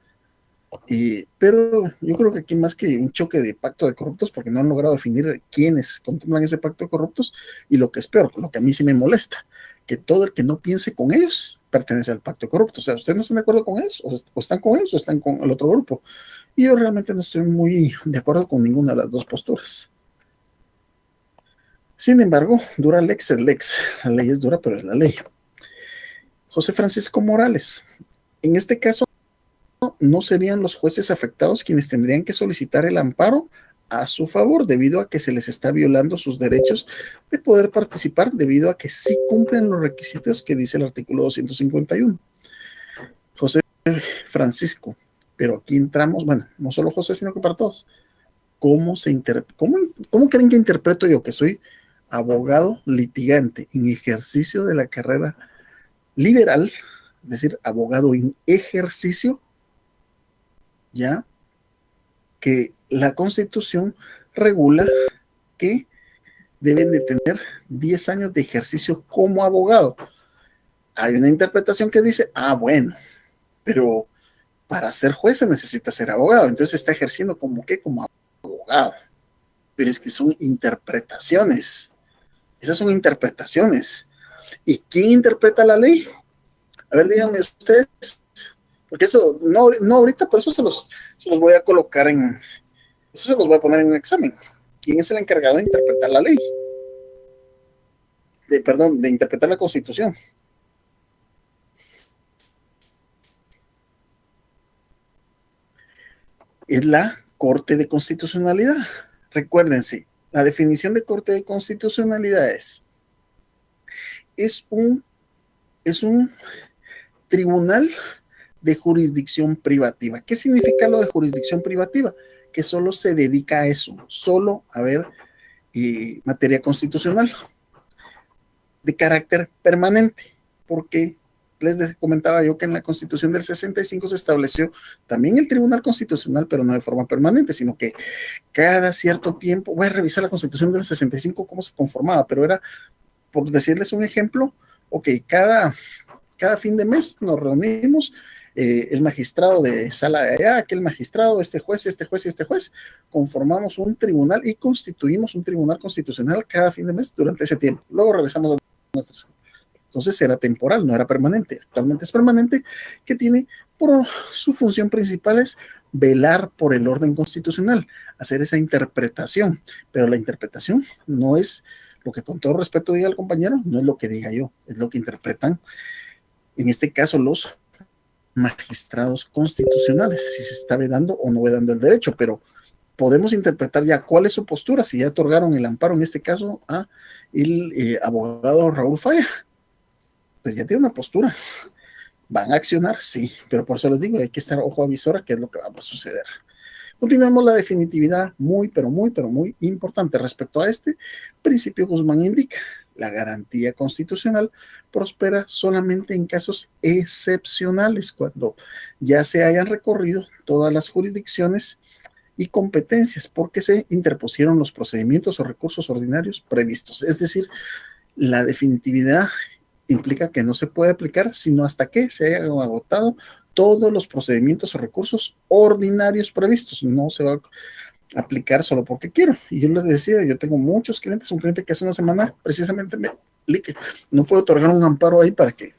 pero yo creo que aquí más que un choque de pacto de corruptos, porque no han logrado definir quiénes contemplan ese pacto de corruptos, y lo que es peor, lo que a mí sí me molesta, que todo el que no piense con ellos pertenece al pacto de corruptos. O sea, ustedes no están de acuerdo con ellos, o están con ellos, o están con el otro grupo. Y yo realmente no estoy muy de acuerdo con ninguna de las dos posturas. Sin embargo, dura lex es lex. La ley es dura, pero es la ley. José Francisco Morales. En este caso, no serían los jueces afectados quienes tendrían que solicitar el amparo a su favor, debido a que se les está violando sus derechos de poder participar, debido a que sí cumplen los requisitos que dice el artículo 251. José Francisco, pero aquí entramos, bueno, no solo José, sino que para todos. ¿Cómo creen que interpreto yo que soy abogado litigante en ejercicio de la carrera liberal, es decir, abogado en ejercicio, ya que la Constitución regula que deben de tener 10 años de ejercicio como abogado? Hay una interpretación que dice, bueno, pero para ser juez se necesita ser abogado, entonces está ejerciendo como abogado. Pero es que son interpretaciones. Esas son interpretaciones. ¿Y quién interpreta la ley? A ver, díganme ustedes, porque eso, no ahorita, pero eso se los voy a colocar eso se los voy a poner en un examen. ¿Quién es el encargado de interpretar la ley? Perdón, de interpretar la Constitución. Es la Corte de Constitucionalidad. Recuérdense, la definición de Corte de Constitucionalidad es es un tribunal de jurisdicción privativa. ¿Qué significa lo de jurisdicción privativa? Que solo se dedica a eso, solo a ver materia constitucional de carácter permanente, porque les comentaba yo que en la Constitución del 65 se estableció también el Tribunal Constitucional, pero no de forma permanente, sino que cada cierto tiempo, voy a revisar la Constitución del 65 cómo se conformaba, pero era, por decirles un ejemplo, ok, cada fin de mes nos reunimos, el magistrado de sala de allá, aquel magistrado, este juez y este juez, conformamos un tribunal y constituimos un tribunal constitucional cada fin de mes durante ese tiempo. Luego regresamos a nuestras. Entonces era temporal, no era permanente. Actualmente es permanente, que tiene por su función principal es velar por el orden constitucional, hacer esa interpretación, pero la interpretación no es lo que con todo respeto diga el compañero, no es lo que diga yo, es lo que interpretan, en este caso, los magistrados constitucionales, si se está vedando o no vedando el derecho, pero podemos interpretar ya cuál es su postura, si ya otorgaron el amparo, en este caso, a el abogado Raúl Falla, pues ya tiene una postura. ¿Van a accionar? Sí, pero por eso les digo, hay que estar ojo avisora, qué es lo que va a suceder. Continuamos la definitividad, muy, pero muy importante. Respecto a este principio, Guzmán indica, la garantía constitucional prospera solamente en casos excepcionales, cuando ya se hayan recorrido todas las jurisdicciones y competencias, porque se interpusieron los procedimientos o recursos ordinarios previstos. Es decir, la definitividad implica que no se puede aplicar sino hasta que se hayan agotado todos los procedimientos o recursos ordinarios previstos. No se va a aplicar solo porque quiero. Y yo les decía, yo tengo muchos clientes, un cliente que hace una semana precisamente me explique, no puedo otorgar un amparo ahí para que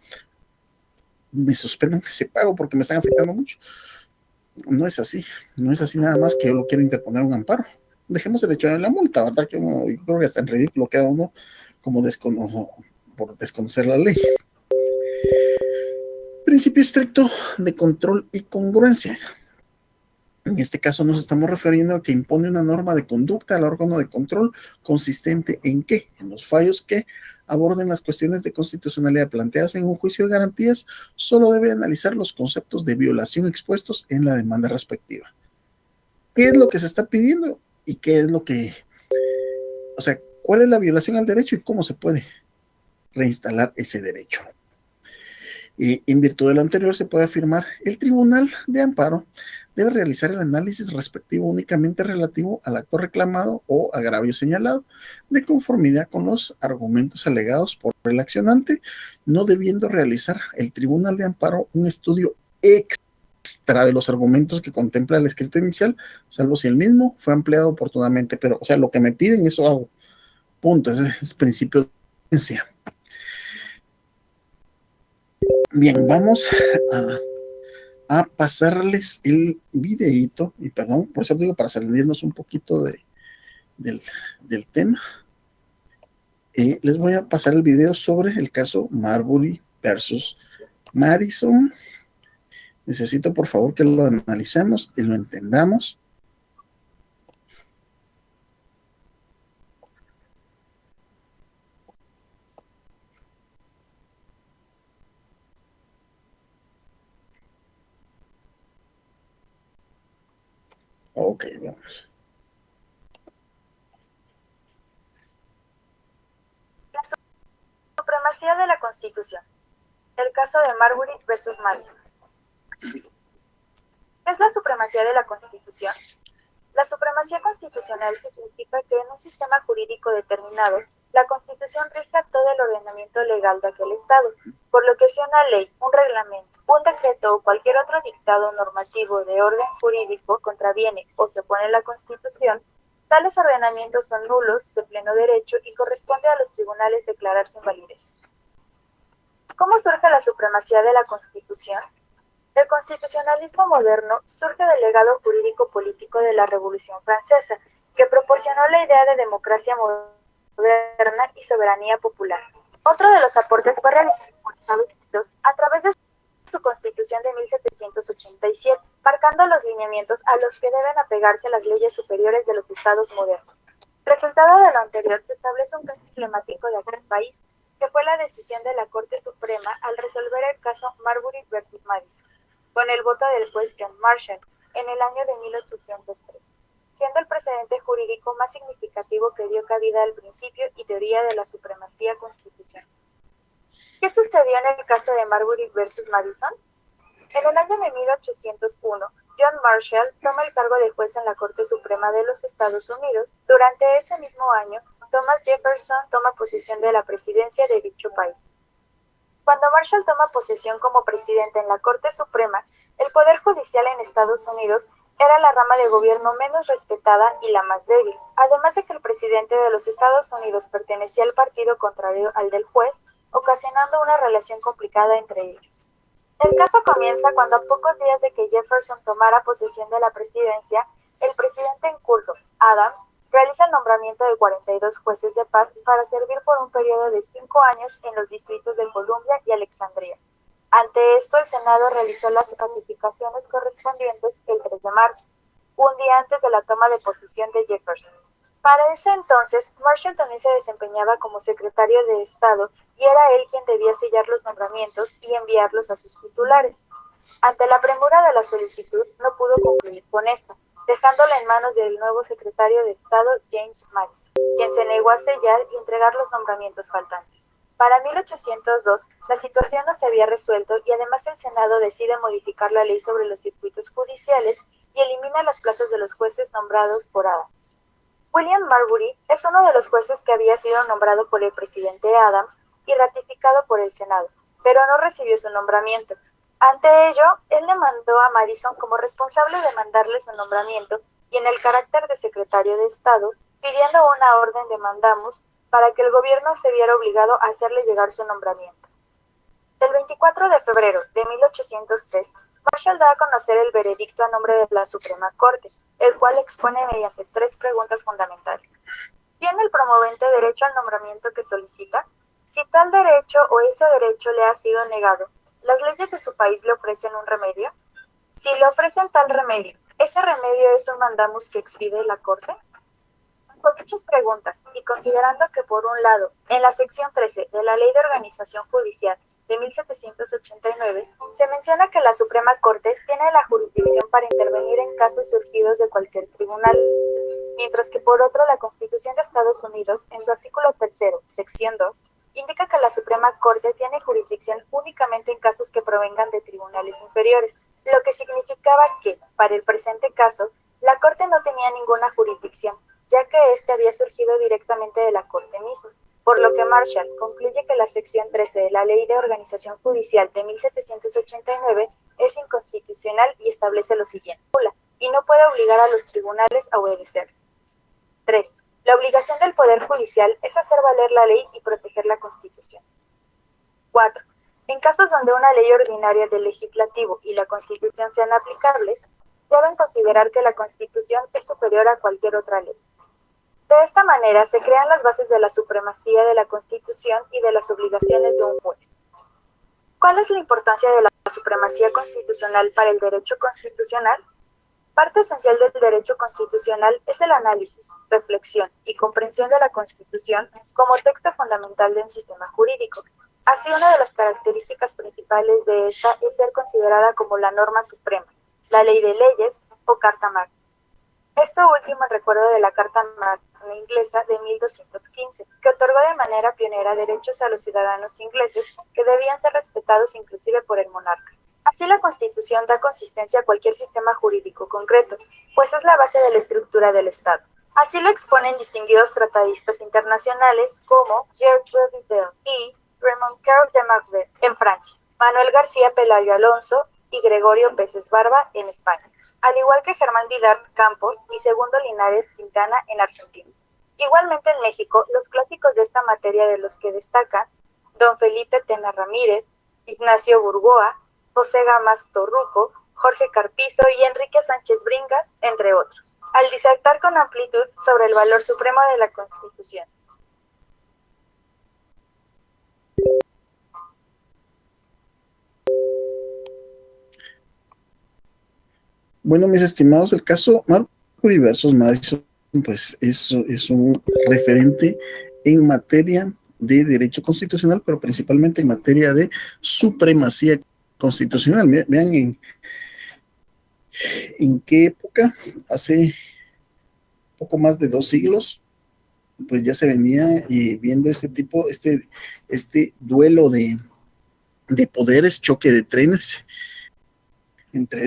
me suspendan ese pago porque me están afectando mucho. No es así, no es así nada más que yo lo quiero interponer un amparo. Dejemos el hecho de la multa, ¿verdad? Que uno, yo creo que hasta en ridículo queda uno como por desconocer la ley. Principio estricto de control y congruencia. En este caso nos estamos refiriendo a que impone una norma de conducta al órgano de control consistente en qué, en los fallos que aborden las cuestiones de constitucionalidad planteadas en un juicio de garantías, solo debe analizar los conceptos de violación expuestos en la demanda respectiva. ¿Qué es lo que se está pidiendo y qué es lo que, o sea, cuál es la violación al derecho y cómo se puede reinstalar ese derecho? Y en virtud de lo anterior se puede afirmar, el Tribunal de Amparo debe realizar el análisis respectivo únicamente relativo al acto reclamado o agravio señalado, de conformidad con los argumentos alegados por el accionante, no debiendo realizar el Tribunal de Amparo un estudio extra de los argumentos que contempla el escrito inicial, salvo si el mismo fue ampliado oportunamente. Pero, o sea, lo que me piden, eso hago. Punto. Ese es principio de evidencia. Bien, vamos a pasarles el videíto, y perdón, por eso digo, para salirnos un poquito del tema, les voy a pasar el video sobre el caso Marbury versus Madison. Necesito, por favor, que lo analicemos y lo entendamos. Ok, vamos. La supremacía de la Constitución. El caso de Marbury versus Madison. ¿Qué es la supremacía de la Constitución? La supremacía constitucional significa que en un sistema jurídico determinado, la Constitución rige todo el ordenamiento legal de aquel Estado, por lo que si una ley, un reglamento, un decreto o cualquier otro dictado normativo de orden jurídico contraviene o se opone a la Constitución, tales ordenamientos son nulos, de pleno derecho y corresponde a los tribunales declarar su invalidez. ¿Cómo surge la supremacía de la Constitución? El constitucionalismo moderno surge del legado jurídico-político de la Revolución Francesa, que proporcionó la idea de democracia moderna y soberanía popular. Otro de los aportes fue realizado por Estados Unidos a través de su Constitución de 1787, marcando los lineamientos a los que deben apegarse las leyes superiores de los estados modernos. Resultado de lo anterior, se establece un caso emblemático de aquel país, que fue la decisión de la Corte Suprema al resolver el caso Marbury versus Madison, con el voto del juez John Marshall, en el año de 1803, siendo el precedente jurídico más significativo que dio cabida al principio y teoría de la supremacía constitucional. ¿Qué sucedió en el caso de Marbury versus Madison? En el año de 1801, John Marshall toma el cargo de juez en la Corte Suprema de los Estados Unidos. Durante ese mismo año, Thomas Jefferson toma posesión de la presidencia de dicho país. Cuando Marshall toma posesión como presidente en la Corte Suprema, el Poder Judicial en Estados Unidos era la rama de gobierno menos respetada y la más débil, además de que el presidente de los Estados Unidos pertenecía al partido contrario al del juez, ocasionando una relación complicada entre ellos. El caso comienza cuando, a pocos días de que Jefferson tomara posesión de la presidencia, el presidente en curso, Adams, realiza el nombramiento de 42 jueces de paz para servir por un periodo de 5 años en los distritos de Columbia y Alexandria. Ante esto, el Senado realizó las ratificaciones correspondientes el 3 de marzo, un día antes de la toma de posesión de Jefferson. Para ese entonces, Marshall también se desempeñaba como secretario de Estado y era él quien debía sellar los nombramientos y enviarlos a sus titulares. Ante la premura de la solicitud, no pudo concluir con esta, dejándola en manos del nuevo secretario de Estado, James Madison, quien se negó a sellar y entregar los nombramientos faltantes. Para 1802, la situación no se había resuelto y además el Senado decide modificar la ley sobre los circuitos judiciales y elimina las plazas de los jueces nombrados por Adams. William Marbury es uno de los jueces que había sido nombrado por el presidente Adams y ratificado por el Senado, pero no recibió su nombramiento. Ante ello, él demandó a Madison como responsable de mandarle su nombramiento y en el carácter de secretario de Estado, pidiendo una orden de mandamus para que el gobierno se viera obligado a hacerle llegar su nombramiento. El 24 de febrero de 1803, Marshall da a conocer el veredicto a nombre de la Suprema Corte, el cual expone mediante 3 preguntas fundamentales. ¿Tiene el promovente derecho al nombramiento que solicita? Si tal derecho o ese derecho le ha sido negado, ¿las leyes de su país le ofrecen un remedio? Si le ofrecen tal remedio, ¿ese remedio es un mandamus que expide la Corte? Con dichas preguntas, y considerando que por un lado, en la sección 13 de la Ley de Organización Judicial de 1789, se menciona que la Suprema Corte tiene la jurisdicción para intervenir en casos surgidos de cualquier tribunal, mientras que por otro la Constitución de Estados Unidos, en su artículo 3, sección 2, indica que la Suprema Corte tiene jurisdicción únicamente en casos que provengan de tribunales inferiores, lo que significaba que, para el presente caso, la Corte no tenía ninguna jurisdicción, ya que éste había surgido directamente de la Corte misma, por lo que Marshall concluye que la sección 13 de la Ley de Organización Judicial de 1789 es inconstitucional y establece lo siguiente: y no puede obligar a los tribunales a obedecer. 3. La obligación del Poder Judicial es hacer valer la ley y proteger la Constitución. 4. En casos donde una ley ordinaria del Legislativo y la Constitución sean aplicables, deben considerar que la Constitución es superior a cualquier otra ley. De esta manera se crean las bases de la supremacía de la Constitución y de las obligaciones de un juez. ¿Cuál es la importancia de la supremacía constitucional para el derecho constitucional? Parte esencial del derecho constitucional es el análisis, reflexión y comprensión de la Constitución como texto fundamental de un sistema jurídico. Así, una de las características principales de esta es ser considerada como la norma suprema, la ley de leyes o Carta Magna. Esto último en recuerdo de la Carta Magna inglesa de 1215, que otorgó de manera pionera derechos a los ciudadanos ingleses que debían ser respetados inclusive por el monarca. Así, la Constitución da consistencia a cualquier sistema jurídico concreto, pues es la base de la estructura del Estado. Así lo exponen distinguidos tratadistas internacionales como Georges Rivel y Raymond Queneau de Maigret en Francia, Manuel García Pelayo Alonso y Gregorio Peces Barba en España, al igual que Germán Vidal Campos y Segundo Linares Quintana en Argentina. Igualmente en México, los clásicos de esta materia de los que destacan don Felipe Tena Ramírez, Ignacio Burgoa, José Gamas Torruco, Jorge Carpizo y Enrique Sánchez Bringas, entre otros, al disertar con amplitud sobre el valor supremo de la Constitución. Bueno, mis estimados, el caso Marbury versus Madison, pues es un referente en materia de derecho constitucional, pero principalmente en materia de supremacía constitucional. Vean en qué época, hace poco más de 2 siglos, pues ya se venía viendo este duelo de poderes, choque de trenes entre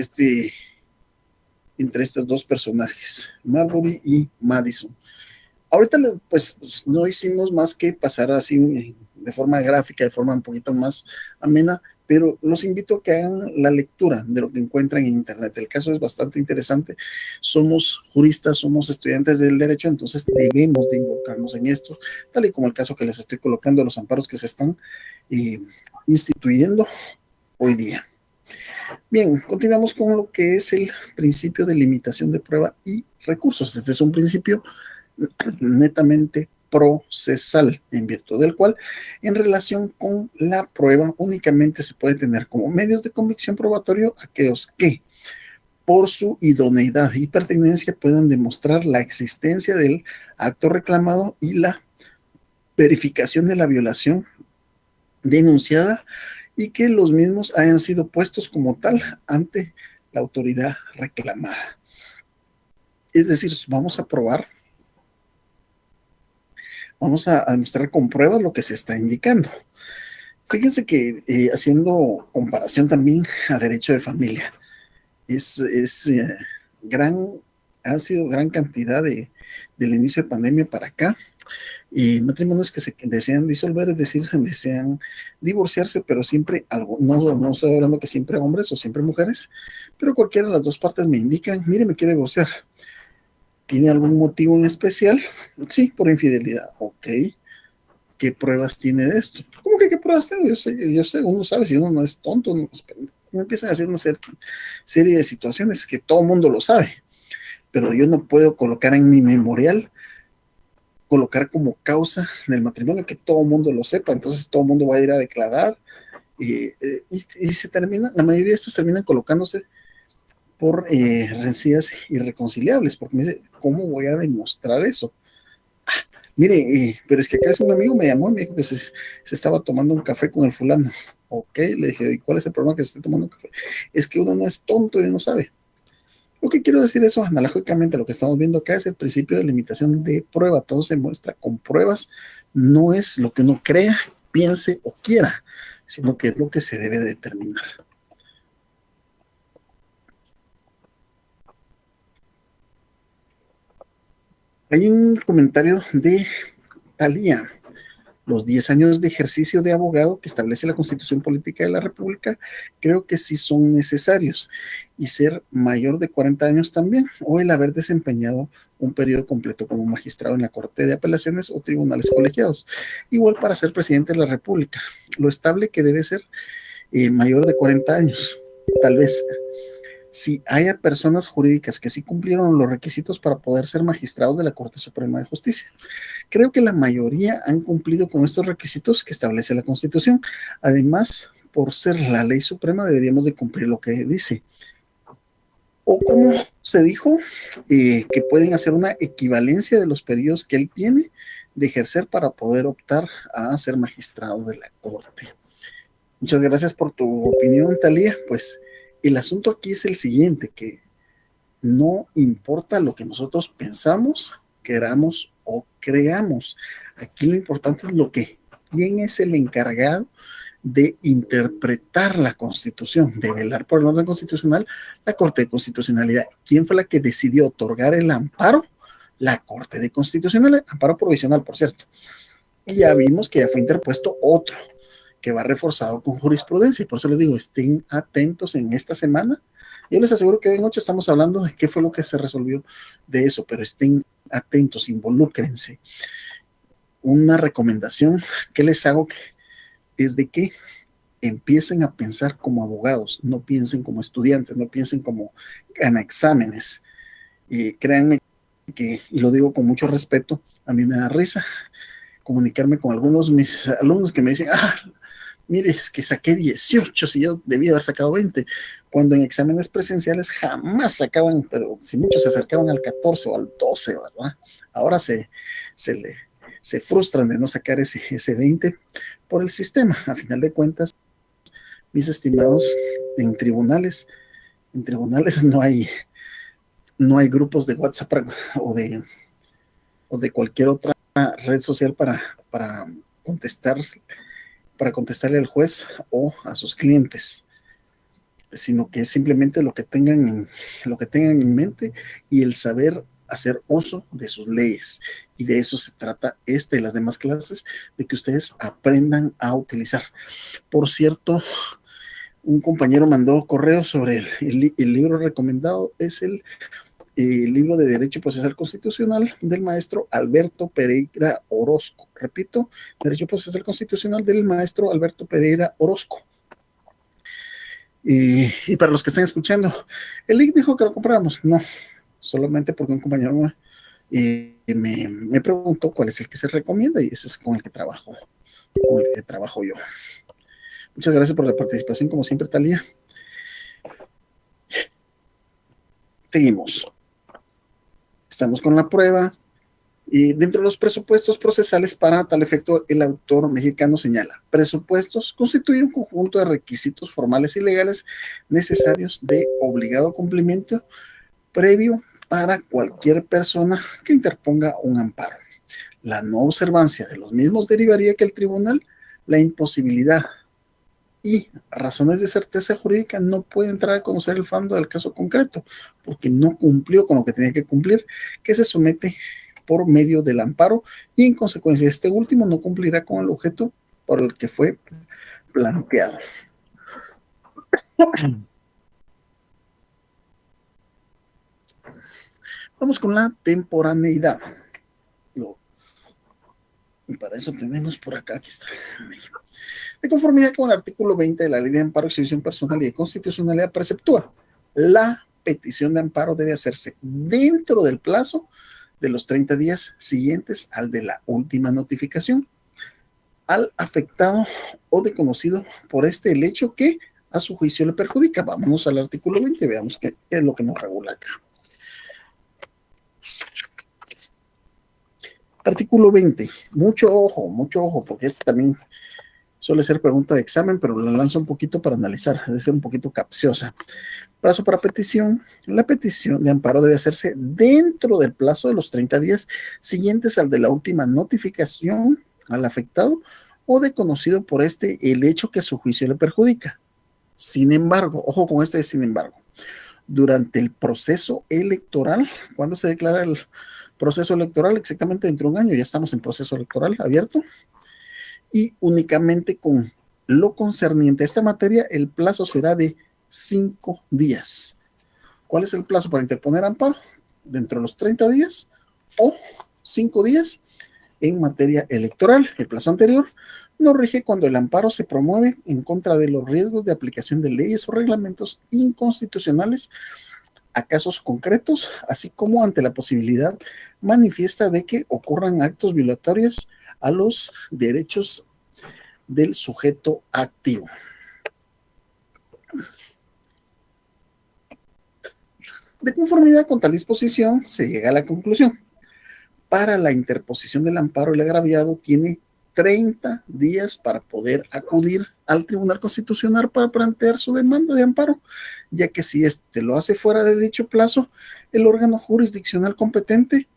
estos dos personajes, Marbury y Madison. Ahorita pues no hicimos más que pasar así de forma gráfica, de forma un poquito más amena, pero los invito a que hagan la lectura de lo que encuentran en internet. El caso es bastante interesante. Somos juristas, somos estudiantes del derecho, entonces debemos de involucrarnos en esto, tal y como el caso que les estoy colocando, los amparos que se están instituyendo hoy día. Bien, continuamos con lo que es el principio de limitación de prueba y recursos. Este es un principio netamente procesal, en virtud del cual, en relación con la prueba, únicamente se puede tener como medios de convicción probatorio aquellos que, por su idoneidad y pertinencia, puedan demostrar la existencia del acto reclamado y la verificación de la violación denunciada y que los mismos hayan sido puestos como tal ante la autoridad reclamada. Es decir, vamos a probar, vamos a demostrar con pruebas lo que se está indicando. Fíjense que haciendo comparación también a derecho de familia, ha sido gran cantidad del inicio de pandemia para acá, y matrimonios que se desean disolver, es decir, desean divorciarse, pero siempre algo, no estoy hablando que siempre hombres o siempre mujeres, pero cualquiera de las dos partes me indican, mire, me quiero divorciar. ¿Tiene algún motivo en especial? Sí, por infidelidad. Ok. ¿Qué pruebas tiene de esto? ¿Cómo que qué pruebas tengo? Yo sé, uno sabe, si uno no es tonto, uno empiezan a hacer una serie de situaciones que todo el mundo lo sabe, pero yo no puedo colocar en mi memorial, colocar como causa del matrimonio que todo el mundo lo sepa, entonces todo el mundo va a ir a declarar y se termina, la mayoría de estos terminan colocándose por rencillas irreconciliables, porque me dice, ¿cómo voy a demostrar eso? Mire, pero es que acá un amigo me llamó y me dijo que se estaba tomando un café con el fulano. Ok, le dije, ¿y cuál es el problema que se esté tomando un café? Es que uno no es tonto y no sabe. Lo que quiero decir eso, analógicamente, lo que estamos viendo acá es el principio de limitación de prueba. Todo se muestra con pruebas. No es lo que uno crea, piense o quiera, sino que es lo que se debe determinar. Hay un comentario de Talía. Los 10 años de ejercicio de abogado que establece la Constitución Política de la República, creo que sí son necesarios, y ser mayor de 40 años también, o el haber desempeñado un periodo completo como magistrado en la Corte de Apelaciones o tribunales colegiados. Igual para ser presidente de la República, lo estable que debe ser mayor de 40 años. Tal vez si haya personas jurídicas que sí cumplieron los requisitos para poder ser magistrados de la Corte Suprema de Justicia. Creo que la mayoría han cumplido con estos requisitos que establece la Constitución. Además, por ser la ley suprema, deberíamos de cumplir lo que dice. O como se dijo, que pueden hacer una equivalencia de los periodos que él tiene de ejercer para poder optar a ser magistrado de la Corte. Muchas gracias por tu opinión, Talía. Pues el asunto aquí es el siguiente, que no importa lo que nosotros pensamos, queramos o creamos. Aquí lo importante es quién es el encargado de interpretar la Constitución, de velar por el orden constitucional, la Corte de Constitucionalidad. ¿Quién fue la que decidió otorgar el amparo? La Corte de Constitucionalidad, amparo provisional, por cierto. Y ya vimos que ya fue interpuesto otro, que va reforzado con jurisprudencia, y por eso les digo, estén atentos en esta semana. Yo les aseguro que hoy noche estamos hablando de qué fue lo que se resolvió de eso, pero estén atentos, involúcrense. Una recomendación que les hago es de que empiecen a pensar como abogados, no piensen como estudiantes, no piensen como en exámenes. Créanme que, y lo digo con mucho respeto, a mí me da risa comunicarme con algunos de mis alumnos que me dicen, mire, es que saqué 18 si yo debía haber sacado 20, cuando en exámenes presenciales jamás sacaban, pero si muchos se acercaban al 14 o al 12, ¿verdad? Ahora se se frustran de no sacar ese 20 por el sistema. A final de cuentas, mis estimados, en tribunales no hay grupos de WhatsApp o de cualquier otra red social para contestar, para contestarle al juez o a sus clientes, sino que es simplemente lo que tengan en mente y el saber hacer uso de sus leyes. Y de eso se trata y las demás clases, de que ustedes aprendan a utilizar. Por cierto, un compañero mandó correo sobre el libro recomendado, es el libro de Derecho Procesal Constitucional del maestro Alberto Pereira Orozco. Repito, Derecho Procesal Constitucional del maestro Alberto Pereira Orozco. Y para los que están escuchando, el link dijo que lo compráramos. No, solamente porque un compañero me preguntó cuál es el que se recomienda y ese es con el que trabajo yo. Muchas gracias por la participación, como siempre, Talía. Seguimos. Estamos con la prueba. Y dentro de los presupuestos procesales, para tal efecto, el autor mexicano señala: presupuestos constituyen un conjunto de requisitos formales y legales necesarios de obligado cumplimiento previo para cualquier persona que interponga un amparo. La no observancia de los mismos derivaría que el tribunal la imposibilidad y razones de certeza jurídica no puede entrar a conocer el fondo del caso concreto, porque no cumplió con lo que tenía que cumplir, que se somete por medio del amparo, y en consecuencia este último no cumplirá con el objeto por el que fue planteado. Vamos con la temporaneidad. Y para eso tenemos por acá, aquí está. De conformidad con el artículo 20 de la Ley de Amparo, Exhibición Personal y de Constitucionalidad, preceptúa: la petición de amparo debe hacerse dentro del plazo de los 30 días siguientes al de la última notificación al afectado o de conocido por el hecho que a su juicio le perjudica. Vámonos al artículo 20, veamos qué es lo que nos regula acá. Artículo 20, mucho ojo, porque este también suele ser pregunta de examen, pero la lanzo un poquito para analizar, debe ser un poquito capciosa. Plazo para petición. La petición de amparo debe hacerse dentro del plazo de los 30 días siguientes al de la última notificación al afectado o de conocido por el hecho que a su juicio le perjudica. Sin embargo, ojo con sin embargo, durante el proceso electoral, ¿cuándo se declara el proceso electoral? Exactamente dentro de un año, ya estamos en proceso electoral abierto, y únicamente con lo concerniente a esta materia, el plazo será de 5 días. ¿Cuál es el plazo para interponer amparo? Dentro de los 30 días o 5 días en materia electoral. El plazo anterior no rige cuando el amparo se promueve en contra de los riesgos de aplicación de leyes o reglamentos inconstitucionales a casos concretos, así como ante la posibilidad manifiesta de que ocurran actos violatorios a los derechos del sujeto activo. De conformidad con tal disposición, se llega a la conclusión: para la interposición del amparo, el agraviado tiene 30 días para poder acudir al Tribunal Constitucional para plantear su demanda de amparo, ya que si lo hace fuera de dicho plazo, el órgano jurisdiccional competente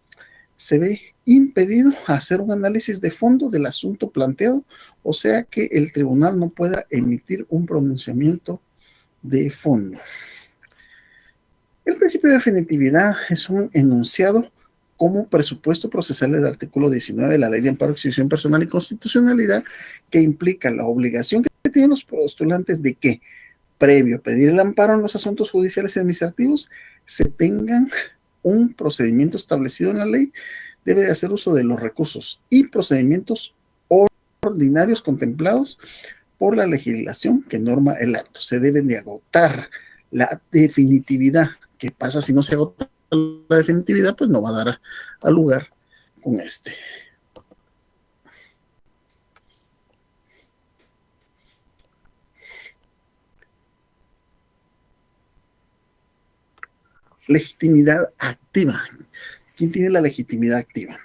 se ve impedido a hacer un análisis de fondo del asunto planteado, o sea que el tribunal no pueda emitir un pronunciamiento de fondo. El principio de definitividad es un enunciado como presupuesto procesal del artículo 19 de la Ley de Amparo, Exhibición Personal y Constitucionalidad, que implica la obligación que tienen los postulantes de que, previo a pedir el amparo en los asuntos judiciales y administrativos, se tengan un procedimiento establecido en la ley. Debe de hacer uso de los recursos y procedimientos ordinarios contemplados por la legislación que norma el acto. Se deben de agotar la definitividad. ¿Qué pasa si no se agota la definitividad? Pues no va a dar a lugar con legitimidad activa. ¿Quién tiene la legitimidad activa?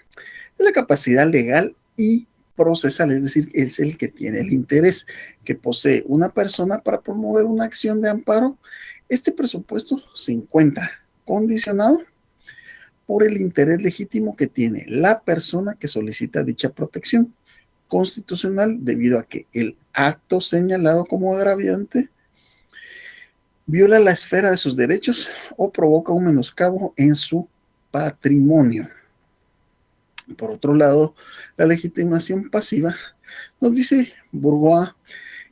de la capacidad legal y procesal, es decir, es el que tiene el interés que posee una persona para promover una acción de amparo. Este presupuesto se encuentra condicionado por el interés legítimo que tiene la persona que solicita dicha protección constitucional, debido a que el acto señalado como agraviante viola la esfera de sus derechos o provoca un menoscabo en su patrimonio. Por otro lado, la legitimación pasiva, nos dice Bourgois,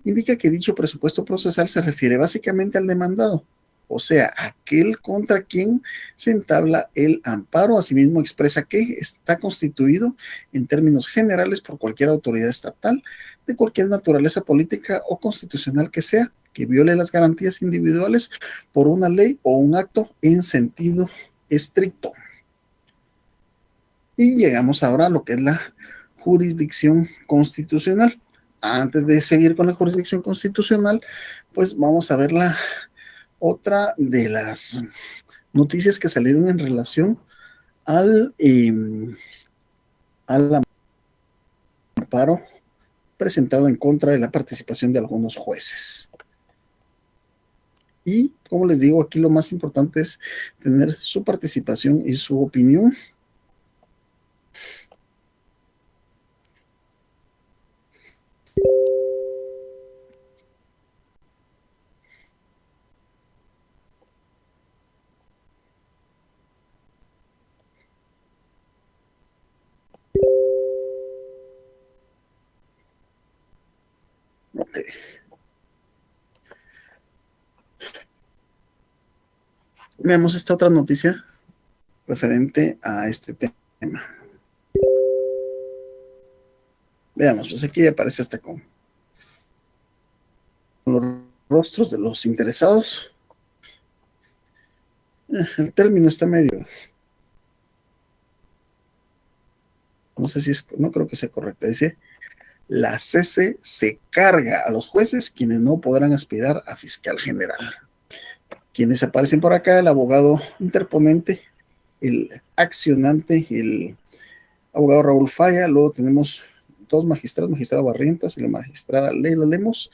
indica que dicho presupuesto procesal se refiere básicamente al demandado, o sea, aquel contra quien se entabla el amparo. Asimismo, expresa que está constituido en términos generales por cualquier autoridad estatal, de cualquier naturaleza política o constitucional que sea, que viole las garantías individuales por una ley o un acto en sentido estricto. Y llegamos ahora a lo que es la jurisdicción constitucional. Antes de seguir con la jurisdicción constitucional, pues vamos a ver la otra de las noticias que salieron en relación al amparo presentado en contra de la participación de algunos jueces. Y como les digo, aquí lo más importante es tener su participación y su opinión. Okay. Veamos esta otra noticia referente a este tema. Veamos, pues aquí aparece hasta con los rostros de los interesados. El término está medio, no sé si es, no creo que sea correcto. Dice: la CC se carga a los jueces, quienes no podrán aspirar a fiscal general. Quienes aparecen por acá: el abogado interponente, el accionante, el abogado Raúl Falla. Luego tenemos dos magistrados, magistrado Barrientos y la magistrada Leila Lemos.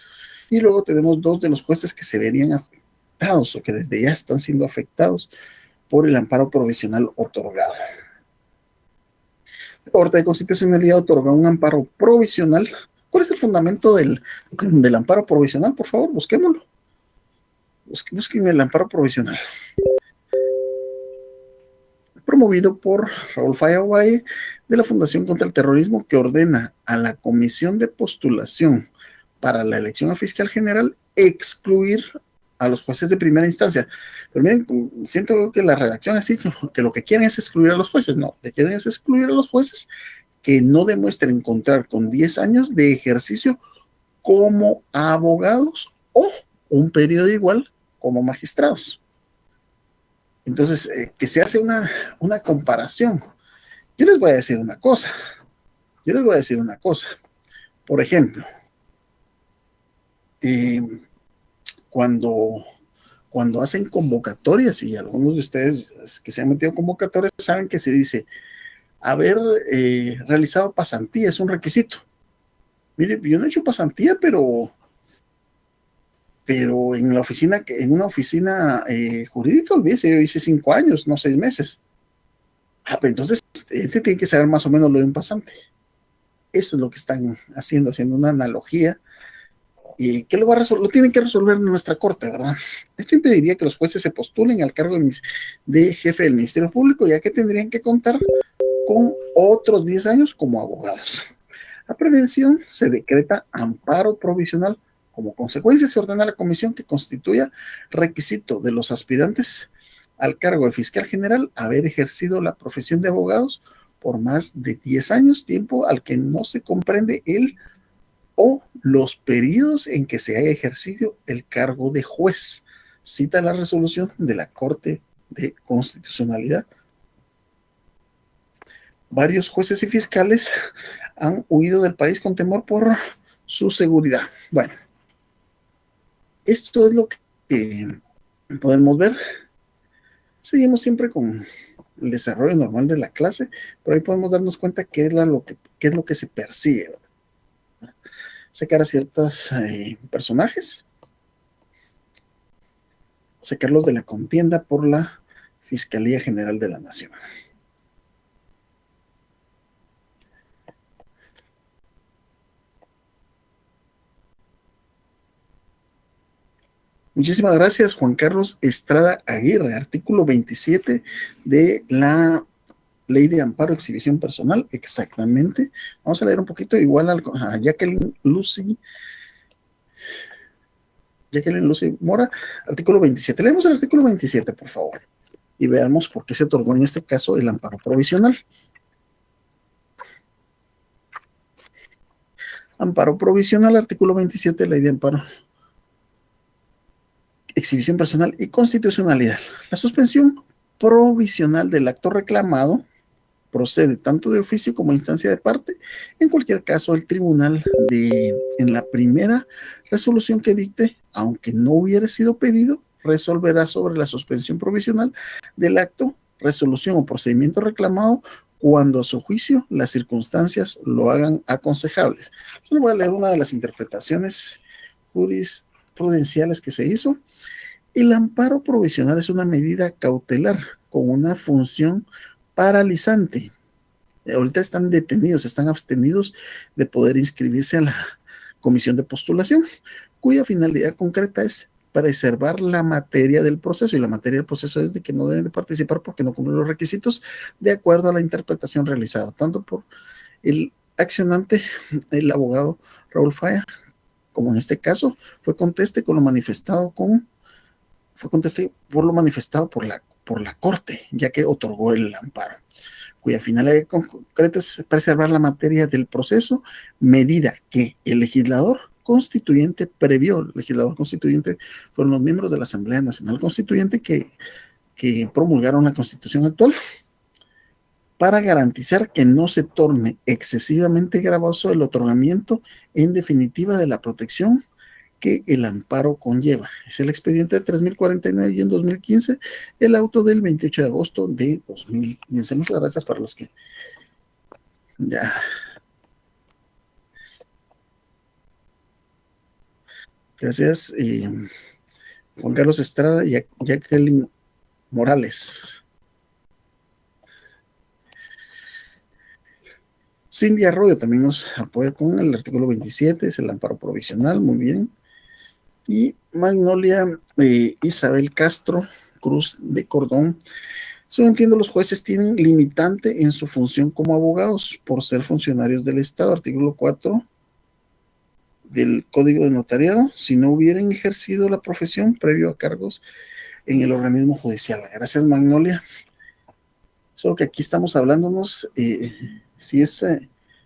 Y luego tenemos dos de los jueces que se verían afectados o que desde ya están siendo afectados por el amparo provisional otorgado. La Corte de Constitucionalidad otorga un amparo provisional. ¿Cuál es el fundamento del amparo provisional? Por favor, busquémoslo. Busquen el amparo provisional. Promovido por Raúl Falla Ovalle, de la Fundación contra el Terrorismo, que ordena a la Comisión de Postulación para la elección a fiscal general excluir a los jueces de primera instancia. Pero miren, siento que la redacción así, que lo que quieren es excluir a los jueces. No, lo que quieren es excluir a los jueces que no demuestren contar con 10 años de ejercicio como abogados o un periodo igual como magistrados. Entonces, que se hace una comparación. Yo les voy a decir una cosa. Por ejemplo, cuando hacen convocatorias, y algunos de ustedes que se han metido en convocatorias saben que se dice haber realizado pasantía, es un requisito. Mire, yo no he hecho pasantía, pero en la oficina, en una oficina jurídica, olvídese, yo hice 5 años, no 6 meses. Pues entonces, este tiene que saber más o menos lo de un pasante. Eso es lo que están haciendo una analogía. ¿Y qué lo tienen que resolver en nuestra corte, verdad? Esto impediría que los jueces se postulen al cargo de jefe del Ministerio Público, ya que tendrían que contar con otros 10 años como abogados. A prevención se decreta amparo provisional. Como consecuencia, se ordena a la comisión que constituya requisito de los aspirantes al cargo de fiscal general haber ejercido la profesión de abogados por más de 10 años, tiempo al que no se comprende el o los periodos en que se haya ejercido el cargo de juez. Cita la resolución de la Corte de Constitucionalidad. Varios jueces y fiscales han huido del país con temor por su seguridad. Bueno, esto es lo que podemos ver. Seguimos siempre con el desarrollo normal de la clase, pero ahí podemos darnos cuenta qué es lo que se persigue, ¿verdad? Sacar a ciertos personajes, sacarlos de la contienda por la Fiscalía General de la Nación. Muchísimas gracias, Juan Carlos Estrada Aguirre, artículo 27 de la Ley de Amparo Exhibición Personal, exactamente. Vamos a leer un poquito igual a Jacqueline Lucy Mora, artículo 27. Leemos el artículo 27, por favor, y veamos por qué se otorgó en este caso el amparo provisional. Amparo provisional, artículo 27, Ley de Amparo Exhibición Personal y Constitucionalidad. La suspensión provisional del acto reclamado procede tanto de oficio como instancia de parte. En cualquier caso, el tribunal en la primera resolución que dicte, aunque no hubiera sido pedido, resolverá sobre la suspensión provisional del acto, resolución o procedimiento reclamado cuando a su juicio las circunstancias lo hagan aconsejables. Solo voy a leer una de las interpretaciones jurisprudenciales que se hizo. El amparo provisional es una medida cautelar con una función paralizante. Ahorita están detenidos, están abstenidos de poder inscribirse a la comisión de postulación, cuya finalidad concreta es preservar la materia del proceso, y la materia del proceso es de que no deben de participar porque no cumplen los requisitos de acuerdo a la interpretación realizada, tanto por el accionante, el abogado Raúl Falla, como en este caso fue conteste por lo manifestado por la Corte, ya que otorgó el amparo, cuya finalidad concreta es preservar la materia del proceso, medida que el legislador constituyente previó. El legislador constituyente fueron los miembros de la Asamblea Nacional Constituyente que promulgaron la Constitución actual, para garantizar que no se torne excesivamente gravoso el otorgamiento en definitiva de la protección que el amparo conlleva. Es el expediente de 3049 y en 2015 el auto del 28 de agosto de 2015. Muchas gracias para los que ya. Gracias, Juan Carlos Estrada y Jacqueline Morales. Cindy Arroyo también nos apoya con el artículo 27, es el amparo provisional, muy bien. Y Magnolia Isabel Castro Cruz de Cordón. Según entiendo, los jueces tienen limitante en su función como abogados por ser funcionarios del Estado, artículo 4 del Código de Notariado, si no hubieran ejercido la profesión previo a cargos en el organismo judicial. Gracias, Magnolia. Solo que aquí estamos hablándonos, si es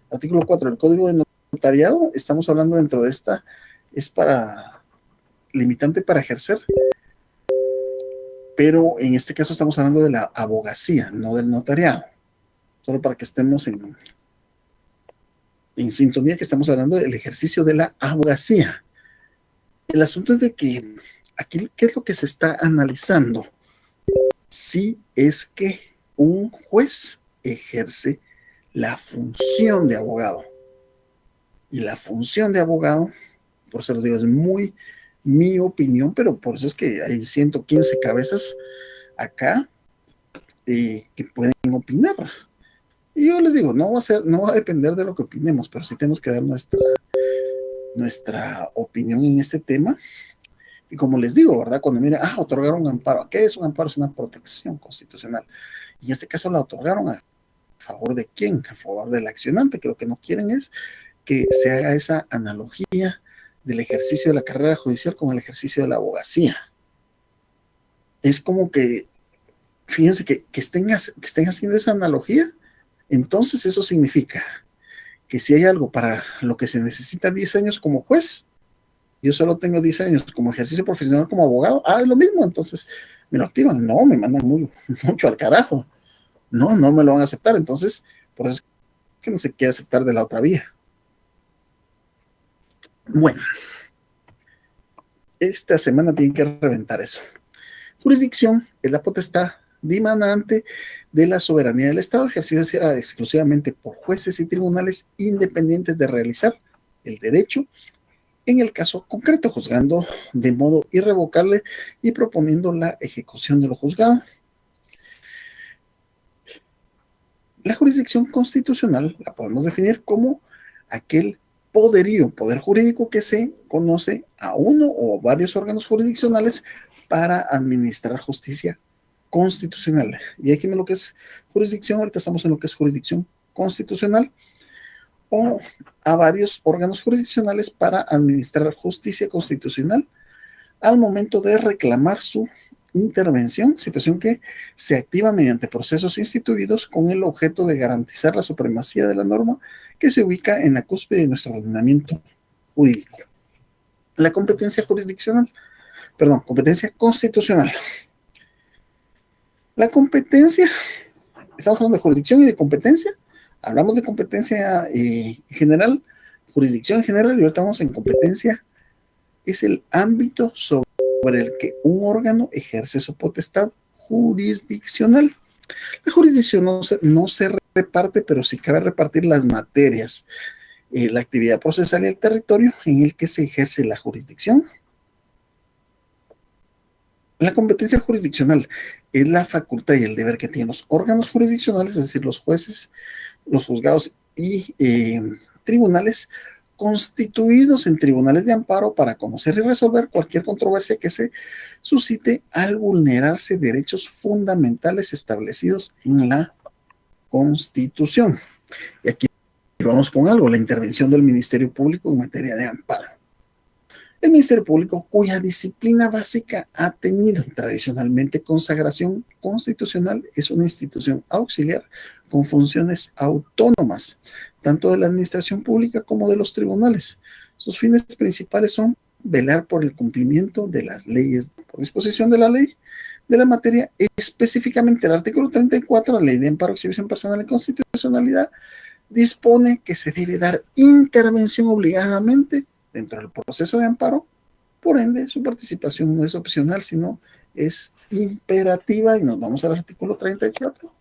artículo 4 del Código de Notariado, estamos hablando dentro de esta, es para limitante para ejercer, pero en este caso estamos hablando de la abogacía, no del notariado. Solo para que estemos en sintonía, que estamos hablando del ejercicio de la abogacía. El asunto es de que aquí, ¿qué es lo que se está analizando? Si es que un juez ejerce la función de abogado. Y la función de abogado, por eso les digo, es muy mi opinión, pero por eso es que hay 115 cabezas acá que pueden opinar. Y yo les digo, no va a depender de lo que opinemos, pero sí tenemos que dar nuestra opinión en este tema. Y como les digo, ¿verdad? Cuando miren, otorgaron un amparo. ¿Qué es un amparo? Es una protección constitucional. Y en este caso la otorgaron a favor de quién? A favor del accionante, que lo que no quieren es que se haga esa analogía del ejercicio de la carrera judicial con el ejercicio de la abogacía. Es como que, fíjense que estén haciendo esa analogía, entonces eso significa que si hay algo para lo que se necesita 10 años como juez, yo solo tengo 10 años como ejercicio profesional como abogado, es lo mismo, entonces me lo activan. No, me mandan mucho al carajo. No me lo van a aceptar. Entonces, por eso es que no se quiere aceptar de la otra vía. Bueno, esta semana tienen que reventar eso. Jurisdicción es la potestad dimanante de la soberanía del Estado, ejercida exclusivamente por jueces y tribunales independientes de realizar el derecho en el caso concreto, juzgando de modo irrevocable y proponiendo la ejecución de lo juzgado. La jurisdicción constitucional la podemos definir como aquel poder jurídico que se conoce a uno o varios órganos jurisdiccionales para administrar justicia constitucional. Y aquí en lo que es jurisdicción, ahorita estamos en lo que es jurisdicción constitucional, o a varios órganos jurisdiccionales para administrar justicia constitucional al momento de reclamar su intervención, situación que se activa mediante procesos instituidos con el objeto de garantizar la supremacía de la norma que se ubica en la cúspide de nuestro ordenamiento jurídico. La competencia jurisdiccional, perdón, competencia constitucional. La competencia, estamos hablando de jurisdicción y de competencia, hablamos de competencia general, jurisdicción en general, y ahorita vamos en competencia, es el ámbito sobre el que un órgano ejerce su potestad jurisdiccional. La jurisdicción no se reparte, pero sí cabe repartir las materias, la actividad procesal y el territorio en el que se ejerce la jurisdicción. La competencia jurisdiccional es la facultad y el deber que tienen los órganos jurisdiccionales, es decir, los jueces, los juzgados y tribunales, constituidos en tribunales de amparo para conocer y resolver cualquier controversia que se suscite al vulnerarse derechos fundamentales establecidos en la Constitución. Y aquí vamos con algo, la intervención del Ministerio Público en materia de amparo. El Ministerio Público, cuya disciplina básica ha tenido tradicionalmente consagración constitucional, es una institución auxiliar con funciones autónomas, tanto de la administración pública como de los tribunales. Sus fines principales son velar por el cumplimiento de las leyes por disposición de la ley de la materia, específicamente el artículo 34 de la Ley de Amparo, Exhibición Personal y Constitucionalidad, dispone que se debe dar intervención obligadamente dentro del proceso de amparo. Por ende, su participación no es opcional, sino es imperativa, y nos vamos al artículo 34.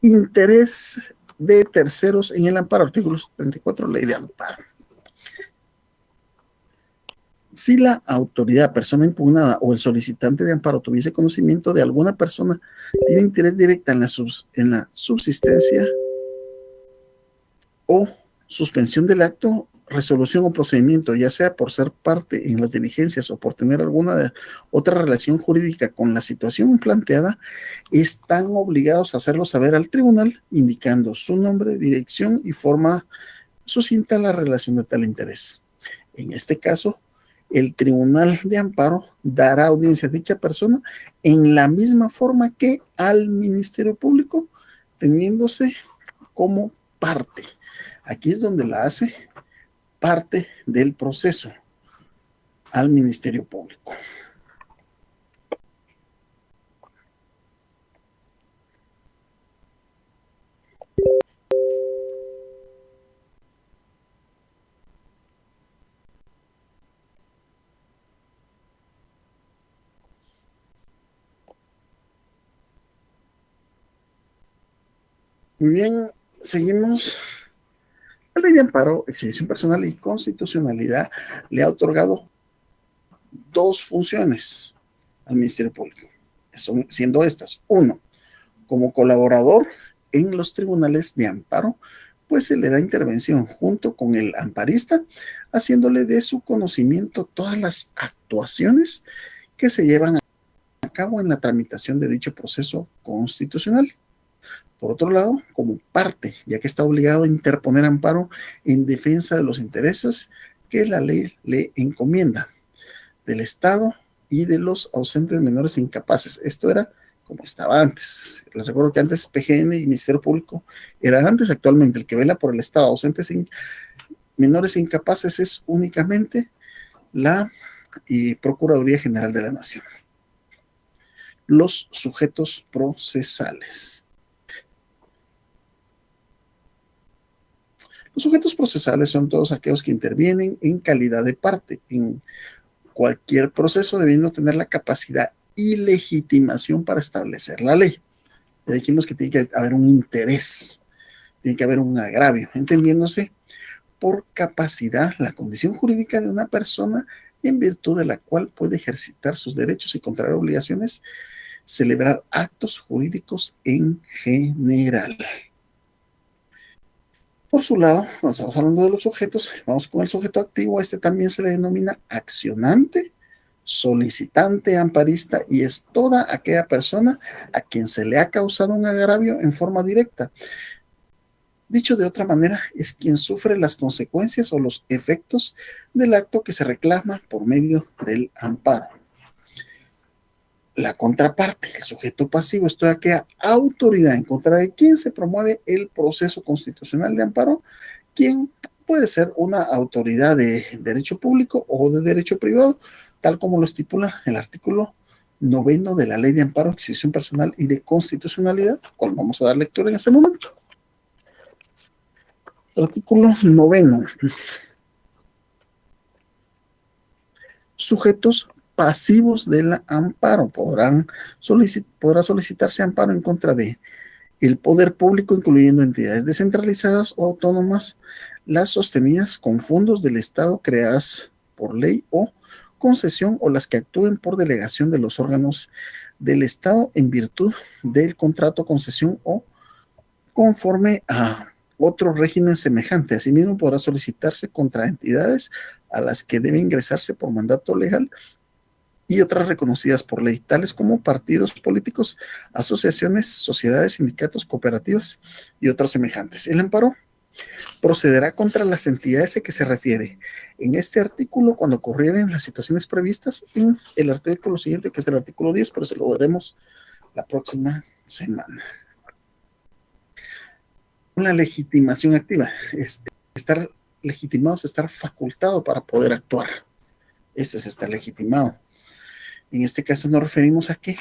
Interés de terceros en el amparo, artículo 34, Ley de Amparo. Si la autoridad, persona impugnada o el solicitante de amparo tuviese conocimiento de alguna persona, tiene interés directa en la subsistencia o suspensión del acto, resolución o procedimiento, ya sea por ser parte en las diligencias o por tener alguna otra relación jurídica con la situación planteada, están obligados a hacerlo saber al tribunal, indicando su nombre, dirección y forma sucinta la relación de tal interés. En este caso, el Tribunal de Amparo dará audiencia a dicha persona en la misma forma que al Ministerio Público, teniéndose como parte. Aquí es donde la hace parte del proceso al Ministerio Público. Muy bien, seguimos. La Ley de Amparo, Exhibición Personal y Constitucionalidad le ha otorgado dos funciones al Ministerio Público, siendo estas: uno, como colaborador en los tribunales de amparo, pues se le da intervención junto con el amparista, haciéndole de su conocimiento todas las actuaciones que se llevan a cabo en la tramitación de dicho proceso constitucional. Por otro lado, como parte, ya que está obligado a interponer amparo en defensa de los intereses que la ley le encomienda, del Estado y de los ausentes, menores e incapaces. Esto era como estaba antes. Les recuerdo que antes PGN y Ministerio Público era antes. Actualmente el que vela por el Estado, ausentes, menores e incapaces, es únicamente la Procuraduría General de la Nación. Los sujetos procesales. Los sujetos procesales son todos aquellos que intervienen en calidad de parte en cualquier proceso, debiendo tener la capacidad y legitimación para establecer la ley. Ya dijimos que tiene que haber un interés, tiene que haber un agravio, entendiéndose por capacidad la condición jurídica de una persona en virtud de la cual puede ejercitar sus derechos y contraer obligaciones, celebrar actos jurídicos en general. Por su lado, cuando estamos hablando de los sujetos, vamos con el sujeto activo. Este también se le denomina accionante, solicitante, amparista, y es toda aquella persona a quien se le ha causado un agravio en forma directa. Dicho de otra manera, es quien sufre las consecuencias o los efectos del acto que se reclama por medio del amparo. La contraparte, el sujeto pasivo, es toda aquella autoridad en contra de quien se promueve el proceso constitucional de amparo, quien puede ser una autoridad de derecho público o de derecho privado, tal como lo estipula el artículo 9 de la Ley de Amparo, Exhibición Personal y de Constitucionalidad, cual vamos a dar lectura en este momento. Artículo 9. Sujetos pasivos del amparo. Podrá solicitarse amparo en contra de el poder público, incluyendo entidades descentralizadas o autónomas, las sostenidas con fondos del Estado creadas por ley o concesión, o las que actúen por delegación de los órganos del Estado en virtud del contrato, concesión o conforme a otro régimen semejante. Asimismo, podrá solicitarse contra entidades a las que debe ingresarse por mandato legal y otras reconocidas por ley, tales como partidos políticos, asociaciones, sociedades, sindicatos, cooperativas y otras semejantes. El amparo procederá contra las entidades a que se refiere en este artículo cuando ocurrieren las situaciones previstas en el artículo siguiente, que es el artículo 10, pero se lo veremos la próxima semana. Una legitimación activa es estar legitimado, es estar facultado para poder actuar. Eso es estar legitimado. En este caso nos referimos a que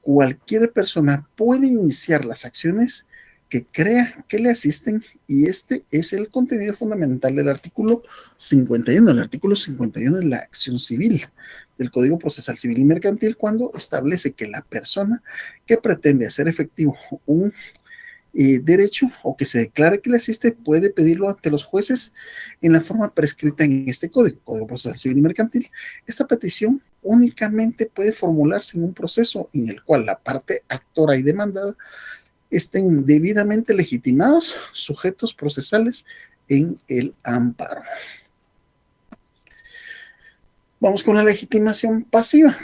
cualquier persona puede iniciar las acciones que crea que le asisten, y este es el contenido fundamental del artículo 51. El artículo 51 es la acción civil del Código Procesal Civil y Mercantil, cuando establece que la persona que pretende hacer efectivo un derecho o que se declare que le asiste puede pedirlo ante los jueces en la forma prescrita en este Código Procesal Civil y Mercantil. Esta petición únicamente puede formularse en un proceso en el cual la parte actora y demandada estén debidamente legitimados, sujetos procesales en el amparo. Vamos con la legitimación pasiva.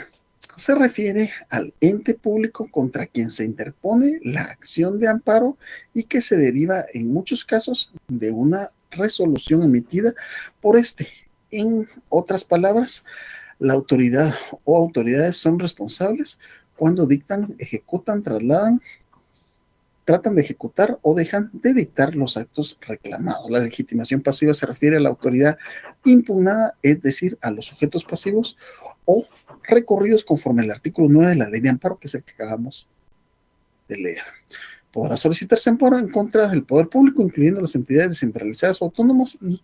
Se refiere al ente público contra quien se interpone la acción de amparo y que se deriva en muchos casos de una resolución emitida por este. En otras palabras, la autoridad o autoridades son responsables cuando dictan, ejecutan, trasladan, tratan de ejecutar o dejan de dictar los actos reclamados. La legitimación pasiva se refiere a la autoridad impugnada, es decir, a los sujetos pasivos o recorridos conforme al artículo 9 de la Ley de Amparo, que es el que acabamos de leer. Podrá solicitarse amparo en contra del poder público, incluyendo las entidades descentralizadas o autónomas y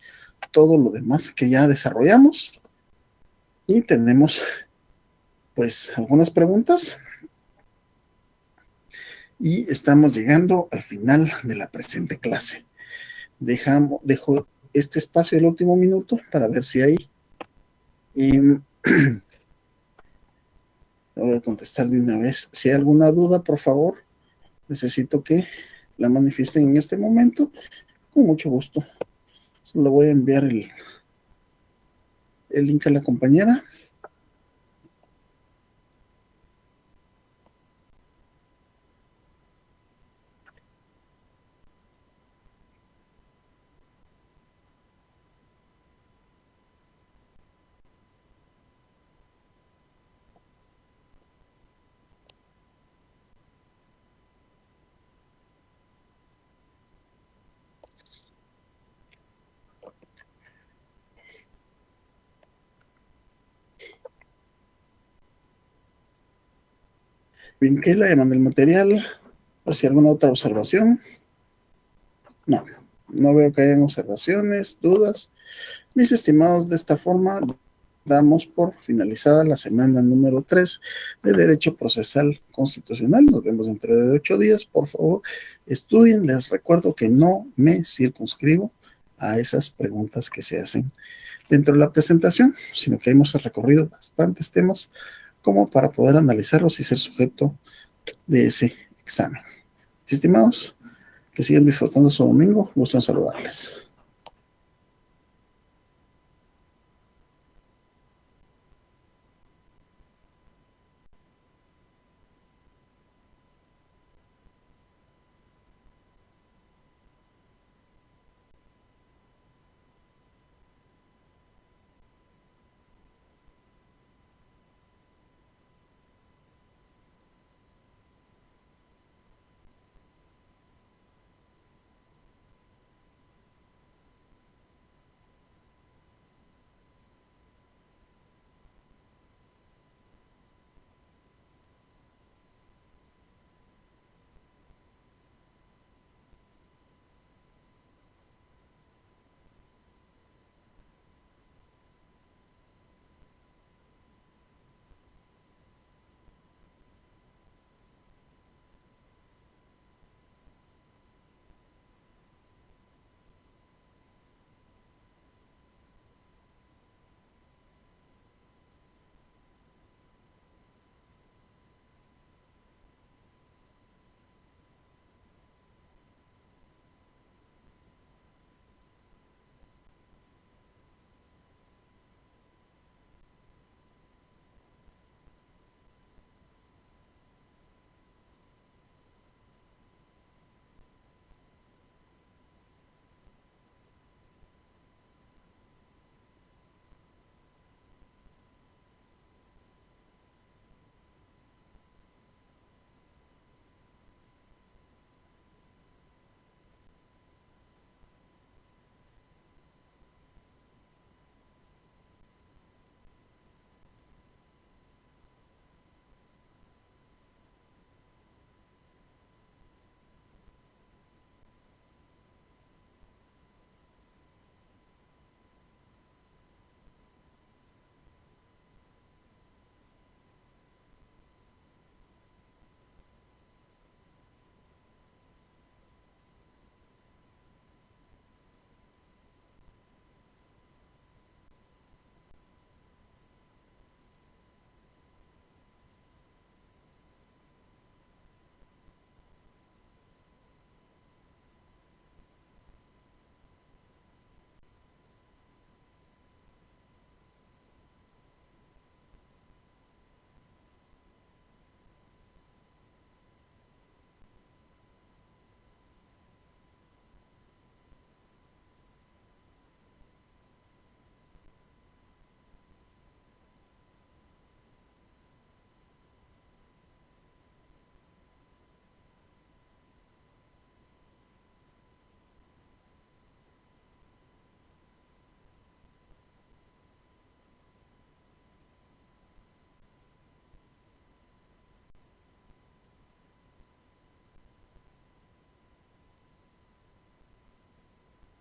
todo lo demás que ya desarrollamos. Y tenemos pues algunas preguntas. Y estamos llegando al final de la presente clase. Dejo este espacio el último minuto para ver si hay. Voy a contestar de una vez. Si hay alguna duda, por favor, necesito que la manifiesten en este momento. Con mucho gusto. Solo voy a enviar el link a la compañera. Bien, que la demanda del material. Por si alguna otra observación. No. No veo que hayan observaciones, dudas. Mis estimados, de esta forma damos por finalizada la semana número 3 de Derecho Procesal Constitucional. Nos vemos dentro de 8 días. Por favor, estudien. Les recuerdo que no me circunscribo a esas preguntas que se hacen dentro de la presentación, sino que hemos recorrido bastantes temas como para poder analizarlos y ser sujeto de ese examen. Estimados, que sigan disfrutando su domingo. Gusto en saludarles.